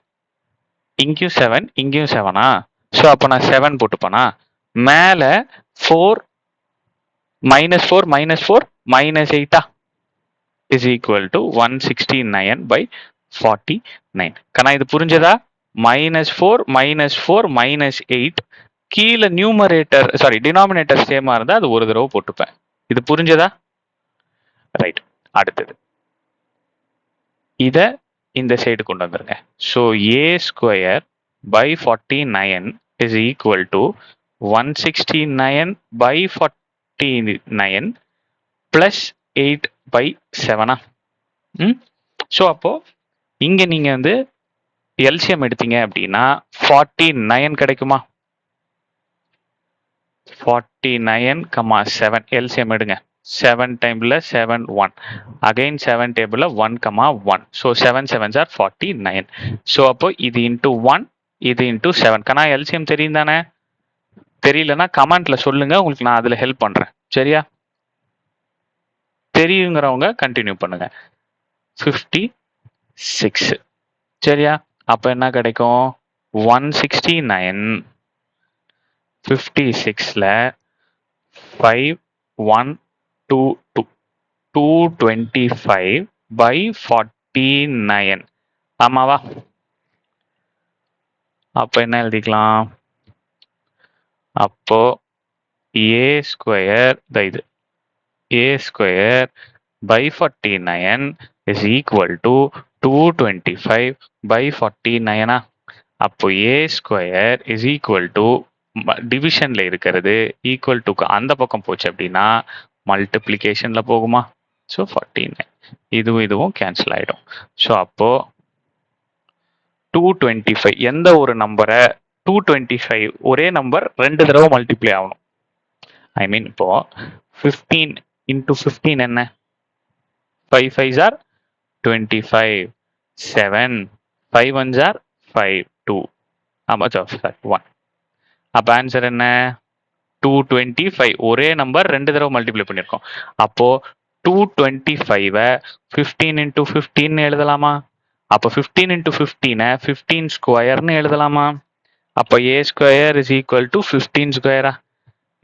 Speaker 1: இங்கேயும் 7 இங்கேயும் 7. ஸோ அப்போ நான் 7 போட்டுப்பேனா? மேலே 4 -4 is equal to 169/49. கண்ணா இது புரிஞ்சதா? -4 -8 கீழே நியூமரேட்டர் டினாமினேட்டர் சேமா இருந்தா அது ஒரு தடவை போட்டுப்பேன். இது புரிஞ்சதா? ரைட். அடுத்தது இத இந்த சைடு கொண்டு வந்துருங்க. So A square by 49 is equal to 169/49 plus 8/7. So அப்போ இங்க நீங்க வந்து எல்சிஎம் எடுத்தீங்க அப்படின்னா 49 கிடைக்குமா? 49, 7 எல்சிஎம் எடுங்க. 7 டைம்ல 7 1 அகைன் 7 டேபிள்ல 1, 1. So 7 7s are 49. ஸோ அப்போ இது இன்டூ 1 இது இன்டூ 7. கண்ணா எல்சிஎம் தெரியும் தானே? தெரியலன்னா கமெண்ட்ல சொல்லுங்க, உங்களுக்கு நான் அதுல ஹெல்ப் பண்றேன். சரியா? தெரியுங்கிறவங்க கண்டினியூ பண்ணுங்க. 56. சரியா? அப்ப என்ன கிடைக்கும்? 169 56ல 5 1 2 2 225 by 49. ஆமாவா? அப்ப என்ன எழுதிக்கலாம்? அப்போ a ஸ்கொயர் இது a square by 49 is equal to 225 by 49. அப்போ a square is equal to டிவிஷன்ல இருக்கிறது ஈக்குவல் டு அந்த பக்கம் போச்சு அப்படின்னா மல்டிப்ளிகேஷன்ல போகுமா? ஸோ 49 இதுவும் கேன்சல் ஆயிடும். ஸோ அப்போ 225 எந்த ஒரு நம்பரை 225 ஒரே நம்பர் 2 தடவை மல்டிப்ளை ஆகணும். ஐ மீன் இப்போ 15 இன்டூ 15 என்ன? 5 5s are 25, 7 5 1s are 5 2. ஆமா 1. அப்ப ஆன்சர் என்ன? 225. ஒரே நம்பர் 2 தடவை மல்டிப்ளை பண்ணிருக்கோம். அப்போ 225 15 இன்டூ 15 எழுதலாமா? அப்போ 15 இன்டூ 15 15 ஸ்கொயர்னு எழுதலாமா? அப்போ a square is equal to 15 ஸ்கொயரா?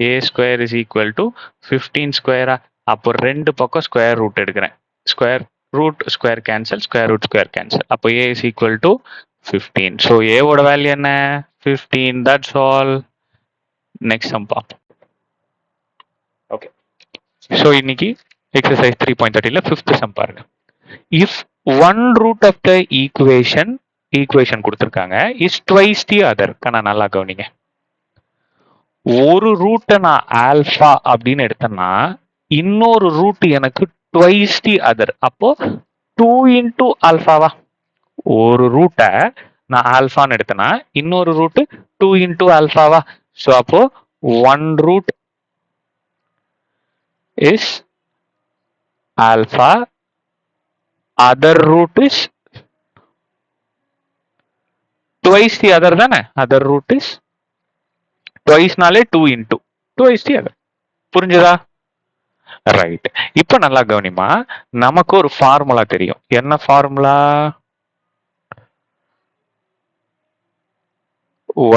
Speaker 1: a square is equal to 15 ஸ்கொயரா? அப்போ ரெண்டு பக்கம் ஸ்கொயர் ரூட் எடுக்கிறேன். Square root square cancel, square root square cancel. அப்போ a is equal to 15. So a ஓட வேல்யூ என்ன? 15. That's all. நெக்ஸ்ட் சம் பார்ப்போம். ஓகே, ஸோ இன்னைக்கு எக்ஸசைஸ் 3.30ல 5th சம் பாருங்க. If one root of the equation கொடுத்துருக்காங்க is twice the other. நான் நல்லா கவனிங்க. ஒரு ரூட்டை நான் ஆல்பா அப்படின்னு எடுத்தேன்னா இன்னொரு ரூட் எனக்கு ட்வைஸ் தி அதர். அப்போ 2 இன்டூ ஆல்பாவா? ஒரு ரூட்டை நான் ஆல்பான்னு எடுத்தேன்னா இன்னொரு ரூட் 2 இன்டூ ஆல்பாவா? ஸோ அப்போ one root is alpha, other root is twice the other தானே? other root is twice நாலே 2 into twice the other. புரிஞ்சுதா? ரைட். இப்போ நல்லா கவனிமா, நமக்கு ஒரு ஃபார்முலா தெரியும். என்ன formula?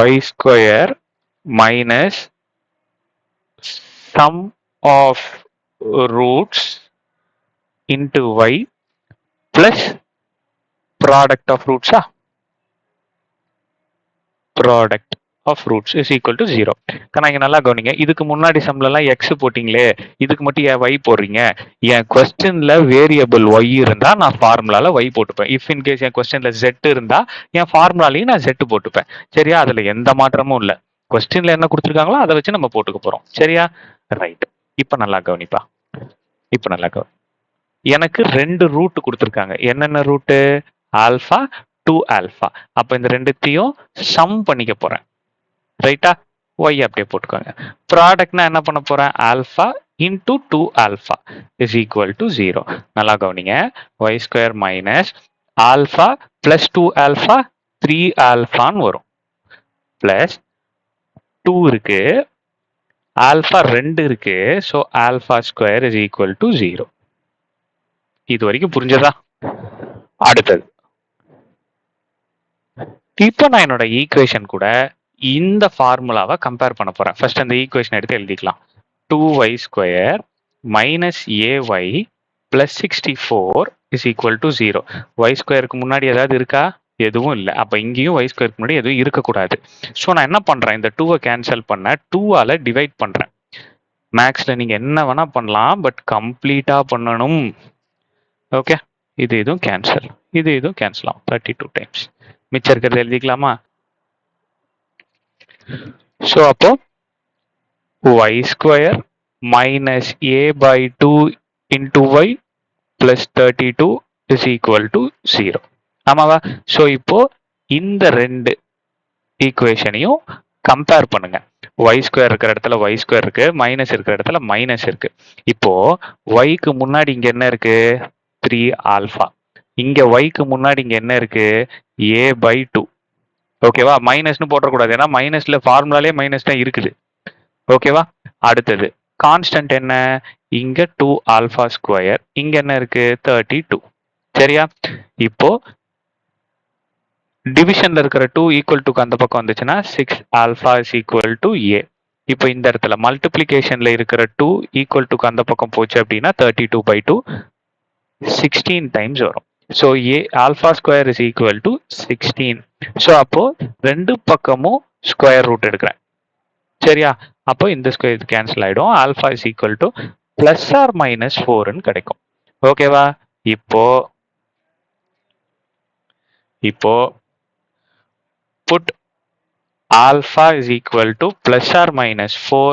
Speaker 1: y square minus sum of roots into y plus product of roots. Product of roots is equal to 0. இங்க நல்லா கவனிங்க. இதுக்கு முன்னாடி சம்லாம் x போட்டீங்களே, இதுக்கு மட்டும் ஏன் y போடுறீங்க? என் கொஸ்டின்ல வேரியபிள் y இருந்தா நான் ஃபார்முலால y போட்டுப்பேன். இஃப் இன் கேஸ் என் கொஸ்டின்ல z இருந்தா என் ஃபார்முலாலையும் நான் z போட்டுப்பேன். சரியா? அதுல எந்த மாற்றமும் இல்ல. கொஸ்டின்ல என்ன கொடுத்துருக்காங்களோ அதை வச்சு நம்ம போட்டுக்க போறோம். சரியா? ரைட். இப்ப நல்லா கவனிப்பா. இப்ப நல்லா கவனி. எனக்கு 2 ரூட் கொடுத்துருக்காங்க. என்னென்ன ரூட்டு? Alpha 2 alpha. அப்ப இந்த ரெண்டுத்தையும் சம் பண்ணிக்க போறேன். ரைட்டா? ஒய் அப்படியே போட்டுக்கோங்க. ப்ராடக்ட்னா என்ன பண்ண போறேன்? Alpha into 2 alpha is equal to 0. நல்லா கவனிங்க. Y square minus alpha plus 2 alpha 3 ஆல்பான்னு வரும். பிளஸ் 2 இருக்கு, ஆல்பா 2 இருக்கு. So alpha square is equal to 0. இது வரைக்கும் புரிஞ்சதா? அடுத்தது, இப்போ நான் என்னோட ஈக்குவேஷன் கூட இந்த ஃபார்முலாவை கம்பேர் பண்ண போறேன். ஃபர்ஸ்ட் அந்த ஈக்குவேஷன் எடுத்து எழுதிக்கலாம். 2y square minus ay plus 64 is equal to 0. Y ஸ்கொயருக்கு முன்னாடி ஏதாவது இருக்கா? எதுவும் இல்லை. அப்போ இங்கேயும் ஒய் ஸ்கொயருக்கு முன்னாடி எதுவும் இருக்கக்கூடாது. ஸோ நான் என்ன பண்றேன்? இந்த 2வை கேன்சல் பண்ண 2ஆல டிவைட் பண்றேன். மேக்ஸ்ல நீங்க என்ன வேணா பண்ணலாம், பட் கம்ப்ளீட்டா பண்ணணும். ஓகே, இதுவும் கேன்சல், இதுவும் கேன்சல் ஆகும். 32 டைம்ஸ். மிச்சம் இருக்கிறது எழுதிக்கலாமா? ஸோ அப்போ y square minus a by 2 into y plus 32 is equal to 0. ஆமாவா? ஸோ இப்போ இந்த ரெண்டு ஈக்குவேஷனையும் கம்பேர் பண்ணுங்க. ஒய் ஸ்கொயர் இருக்கிற இடத்துல ஒய் ஸ்கொயர் இருக்கு, மைனஸ் இருக்கிற இடத்துல மைனஸ் இருக்கு. இப்போ ஒய்க்கு முன்னாடி இங்க என்ன இருக்கு? 3 ஆல்ஃபா. இங்க ஒய்க்கு முன்னாடி இங்க என்ன இருக்கு? a/2. ஓகேவா? மைனஸ்னு போட்டக்கூடாது, ஏன்னா மைனஸ்ல ஃபார்முலாலே மைனஸ் தான் இருக்குது. ஓகேவா? அடுத்தது கான்ஸ்டன்ட் என்ன? இங்க 2 ஆல்ஃபா ஸ்கொயர், இங்க என்ன இருக்கு? 32. சரியா? இப்போ டிவிஷன்ல இருக்கிற 2 ஈக்குவல் டுக்கு அந்த பக்கம் வந்துச்சுன்னா 6 ஆல்ஃபா இஸ் ஈக்குவல் டு ஏ. இப்போ இந்த இடத்துல மல்டிப்ளிகேஷன்ல இருக்கிற 2 ஈக்குவல் டுக்கு அந்த பக்கம் போச்சு அப்படின்னா 32/2 16 டைம்ஸ் வரும். So A alpha square is equal to 16. So அப்போ ரெண்டு பக்கமும் ஸ்கொயர் ரூட் எடுக்கிறேன். சரியா? அப்போ இந்த ஸ்கொயர் கேன்சல் ஆயிடும். Alpha is equal to plus or minus 4ன்னு கிடைக்கும். ஓகேவா? இப்போ put alpha is equal to plus or minus 4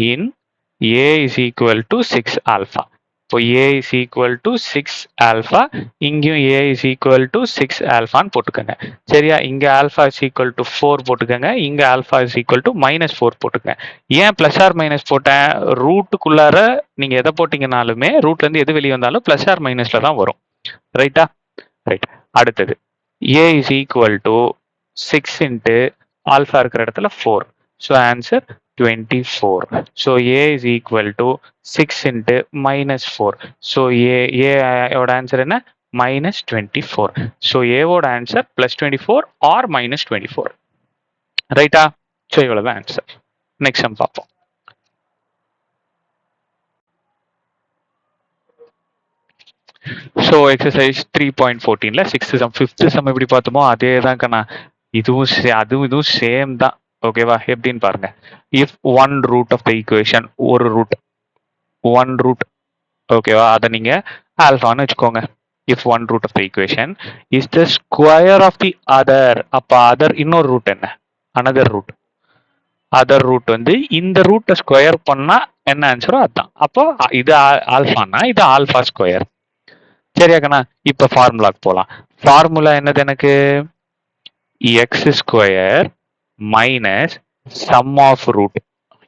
Speaker 1: in a is equal to 6 alpha. இப்போ a is equal to 6 alpha, இங்கேயும் a is equal to 6 alphaன்னு போட்டுக்கோங்க. சரியா? இங்க alpha is equal to 4 போட்டுக்கோங்க, இங்க alpha is equal to minus 4 போட்டுக்கோங்க. ஏன் plus or minus போட்டேன்? ரூட்டுக்குள்ளார நீங்க எதை போட்டீங்கனாலுமே ரூட்ல இருந்து எது வெளியே வந்தாலும் பிளஸ் ஆர் மைனஸ்ல தான் வரும். ரைட்டா? ரைட். அடுத்தது a is equal to 6 into alpha இருக்கிற இடத்துல 4. So answer 24. So a is equal to 6 into minus 4. So a ஓட ஆன்சர் என்ன? minus 24. So a ஓட ஆன்சர் plus 24 or minus 24. ரைட்டா? ஸோ இவ்வளவுதான் ஆன்சர். நெக்ஸ்ட் சம் பார்ப்போம். ஸோ எக்ஸசைஸ் 3.14ல 6th சம் 5th சம் எப்படி பார்த்தோமோ அதே தான் கண்ணா. இதுவும் சேம் தான். ஓகேவா? எப்படின்னு பாருங்க. If one root of the equation, ஒரு ரூட், ஒன் ரூட், ஓகேவா, அதை நீங்க ஆல்ஃபான்னு வச்சுக்கோங்க. If one root of the equation is the square of the other, அப்ப அதர் இன்னொரு ரூட் என்ன? Another root. அதர் ரூட் வந்து இந்த ரூட்டை ஸ்கொயர் பண்ணா என்ன ஆன்சரோ அதுதான். அப்போ இது ஆல்ஃபானா இது ஆல்ஃபா ஸ்கொயர். சரியா கண்ணா? இப்ப ஃபார்முலாக்கு போலாம். ஃபார்முலா என்னது எனக்கு? X square minus sum of root.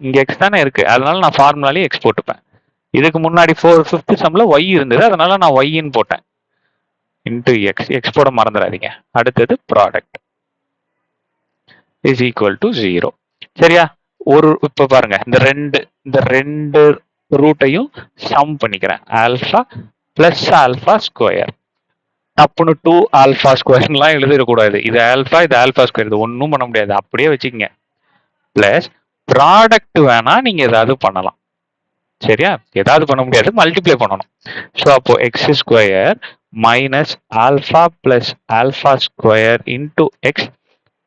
Speaker 1: இங்க எக்ஸ் தானே இருக்கு, அதனால நான் ஃபார்முலாலே எக்ஸ் போட்டுப்பேன். இதுக்கு முன்னாடி 5th சம்ல ஒய் இருந்தது, அதனால நான் ஒய்ன்னு போட்டேன். இன்டு எக்ஸ், எக்ஸ் போட மறந்துடாதீங்க. அடுத்தது ப்ராடக்ட் இஸ் ஈக்குவல் டு 0. சரியா? இப்ப பாருங்க, இந்த ரெண்டு ரூட்டையும் சம் பண்ணிக்கிறேன். Alpha plus alpha square. அப்புன்னு 2 ஆல்ஃபா ஸ்கொயர்லாம் எழுதிடக்கூடாது. இது ஆல்ஃபா, இது ஆல்ஃபா ஸ்கொயர், இது ஒன்றும் பண்ண முடியாது, அப்படியே வச்சுக்கோங்க. பிளஸ் ப்ராடக்ட் வேணா நீங்க ஏதாவது பண்ணலாம். சரியா? ஏதாவது பண்ண முடியாது, மல்டிப்ளை பண்ணணும். ஸோ அப்போ x square minus alpha plus alpha square into X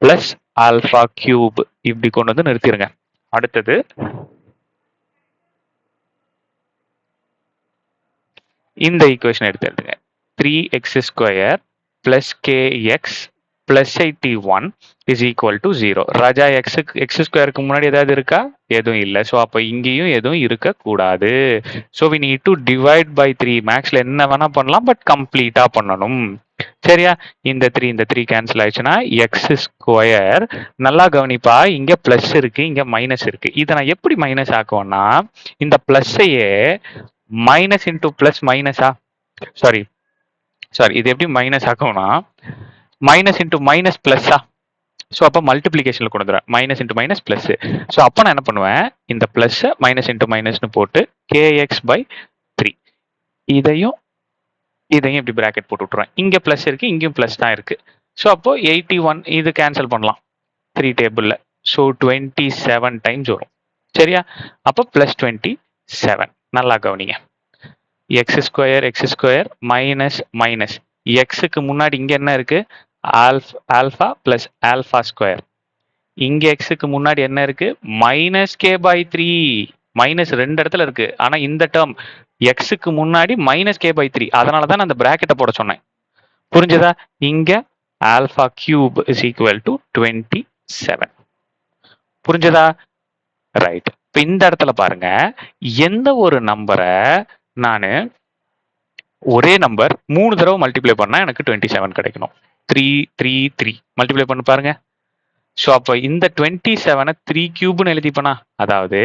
Speaker 1: plus alpha cube, இப்படி கொண்டு வந்து நிறுத்திடுங்க. அடுத்தது இந்த ஈக்குவேஷன் எடுத்துங்க. 3x square plus kx plus 81 is equal to 0. Raja x ஸ்கொயருக்கு முன்னாடி ஏதாவது இருக்கா? எதுவும் இல்லை. ஸோ அப்போ இங்கேயும் எதுவும் இருக்கக்கூடாது. So we need to divide by 3. மேக்ஸ்ல என்ன வேணா பண்ணலாம், பட் கம்ப்ளீட்டா பண்ணணும். சரியா? இந்த 3 கேன்சல் ஆயிடுச்சுன்னா எக்ஸ் ஸ்கொயர், நல்லா கவனிப்பா, இங்க பிளஸ் இருக்கு, இங்க மைனஸ் இருக்கு. இதை நான் எப்படி மைனஸ் ஆக்குவேன்னா, இந்த பிளஸ்ஸையே மைனஸ் இன்டூ பிளஸ் மைனஸா, சாரி இது எப்படி மைனஸ் ஆகும்னா மைனஸ் இன்டூ மைனஸ் பிளஸ்ஸா. ஸோ அப்போ மல்டிப்ளிகேஷன்ல கொண்டு வந்துடுறேன், minus into minus plus. So அப்போ நான் என்ன பண்ணுவேன், இந்த பிளஸ் மைனஸ் இன்டூ மைனஸ்னு போட்டு கேஎக்ஸ் பை 3, இதையும் இப்படி பிராக்கெட் போட்டு விட்டுருவேன். இங்க பிளஸ் இருக்கு, இங்கேயும் பிளஸ் தான் இருக்கு. ஸோ அப்போ 81 இது கேன்சல் பண்ணலாம் 3 டேபிள்ல. ஸோ 27 டைம்ஸ் வரும். சரியா? அப்போ பிளஸ் 27. நல்லா கவனிங்க. எக்ஸ் ஸ்கொயர் மைனஸ் மைனஸ், எக்ஸுக்கு முன்னாடி இங்க என்ன இருக்கு? Alpha plus alpha square. இங்க எக்ஸுக்கு முன்னாடி என்ன இருக்கு? Minus K by 3. மைனஸ் 2 இடத்துல இருக்கு, ஆனா இந்த டேர்ம் எக்ஸுக்கு முன்னாடி மைனஸ் கே பை 3, அதனால தான் நான் அந்த பிராக்கெட்டை போட சொன்னேன். புரிஞ்சதா? இங்க alpha cube is equal to 27. புரிஞ்சதா? ரைட். இப்ப இந்த இடத்துல பாருங்க, எந்த ஒரு நம்பரை நான் ஒரே நம்பர் 3 தடவை மல்டிப்ளை பண்ணா எனக்கு 27 கிடைக்கணும். 3 3 3 மல்டிப்ளை பண்ணி பாருங்க. ஸோ அப்போ இந்த 27 3 கியூப்னு எழுதிப்பனா, அதாவது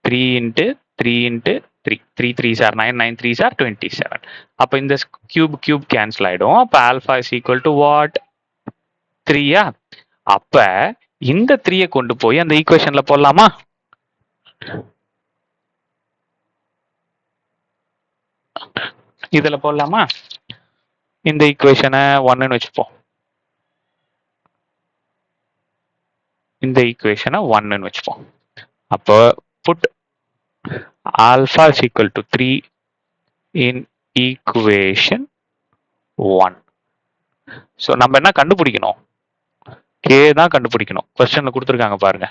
Speaker 1: 3 into 3 into 3 3 3s are 9 9 3s are 27. அப்போ இந்த கியூப் கேன்சல் ஆயிடும். அப்போ alpha is equal to what, 3யா? அப்ப இந்த 3யை கொண்டு போய் அந்த ஈக்குவேஷன்ல போடலாமா? இதுல போடலாமா? இந்த ஈக்குவேஷனை 1ன்னு வச்சுப்போம். இந்த ஈக்குவேஷனை 1ன்னு வச்சுப்போம். அப்போ put alpha is equal to 3 in equation 1. So நம்ம என்ன கண்டுபிடிக்கணும்? கே தான் கண்டுபிடிக்கணும். கொஸ்டின்ல கொடுத்துருக்காங்க பாருங்க.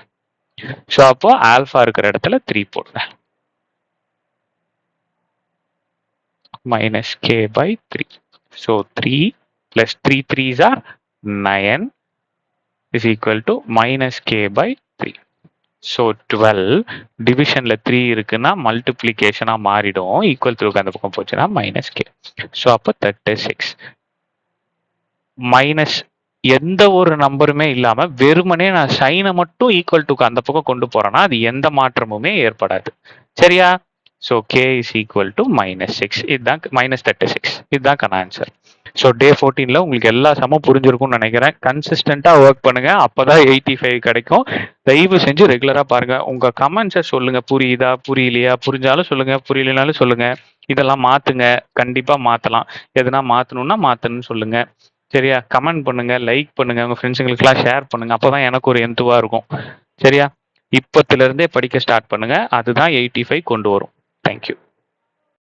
Speaker 1: ஸோ அப்போ ஆல்ஃபா இருக்கிற இடத்துல 3 போடுங்க. minus k by 3. So 3 plus 3 3s are 9 is equal to minus k by 3. So 12 divisionல 3 இருக்குன்னா மல்டிப்ளிகேஷனா மாறிடும். ஈக்குவல் டு அந்த பக்கம் போச்சுன்னா minus k. ஸோ அப்போ 36 மைனஸ் எந்த ஒரு நம்பருமே இல்லாம வெறுமனே நான் சைனை மட்டும் ஈக்குவல் டுக்கு அந்த பக்கம் கொண்டு போறேன்னா அது எந்த மாற்றமுமே ஏற்படாது. சரியா? So K is equal to -6. இதுதான் -36. இதுதான் ஆன்சர். ஸோ டே 14ல உங்களுக்கு எல்லா சமம் புரிஞ்சிருக்கும்னு நினைக்கிறேன். கன்சிஸ்டண்டா ஒர்க் பண்ணுங்க, அப்பதான் 85 கிடைக்கும். தயவு செஞ்சு ரெகுலரா பாருங்க. உங்க கமெண்ட்ஸை சொல்லுங்க, புரியுதா புரியலையா, புரிஞ்சாலும் சொல்லுங்க, புரியலனாலும் சொல்லுங்க. இதெல்லாம் மாத்துங்க, கண்டிப்பா மாத்தலாம். எதுனா மாத்தணும்னா மாத்தணும்னு சொல்லுங்க. சரியா? கமெண்ட் பண்ணுங்க, லைக் பண்ணுங்க, உங்க ஃப்ரெண்ட்ஸுங்களுக்குலாம் ஷேர் பண்ணுங்க. அப்பதான் எனக்கு ஒரு எந்துவா இருக்கும். சரியா? இப்பத்துல இருந்தே படிக்க ஸ்டார்ட் பண்ணுங்க. அதுதான் 85 கொண்டு வரும். தேங்க்யூ.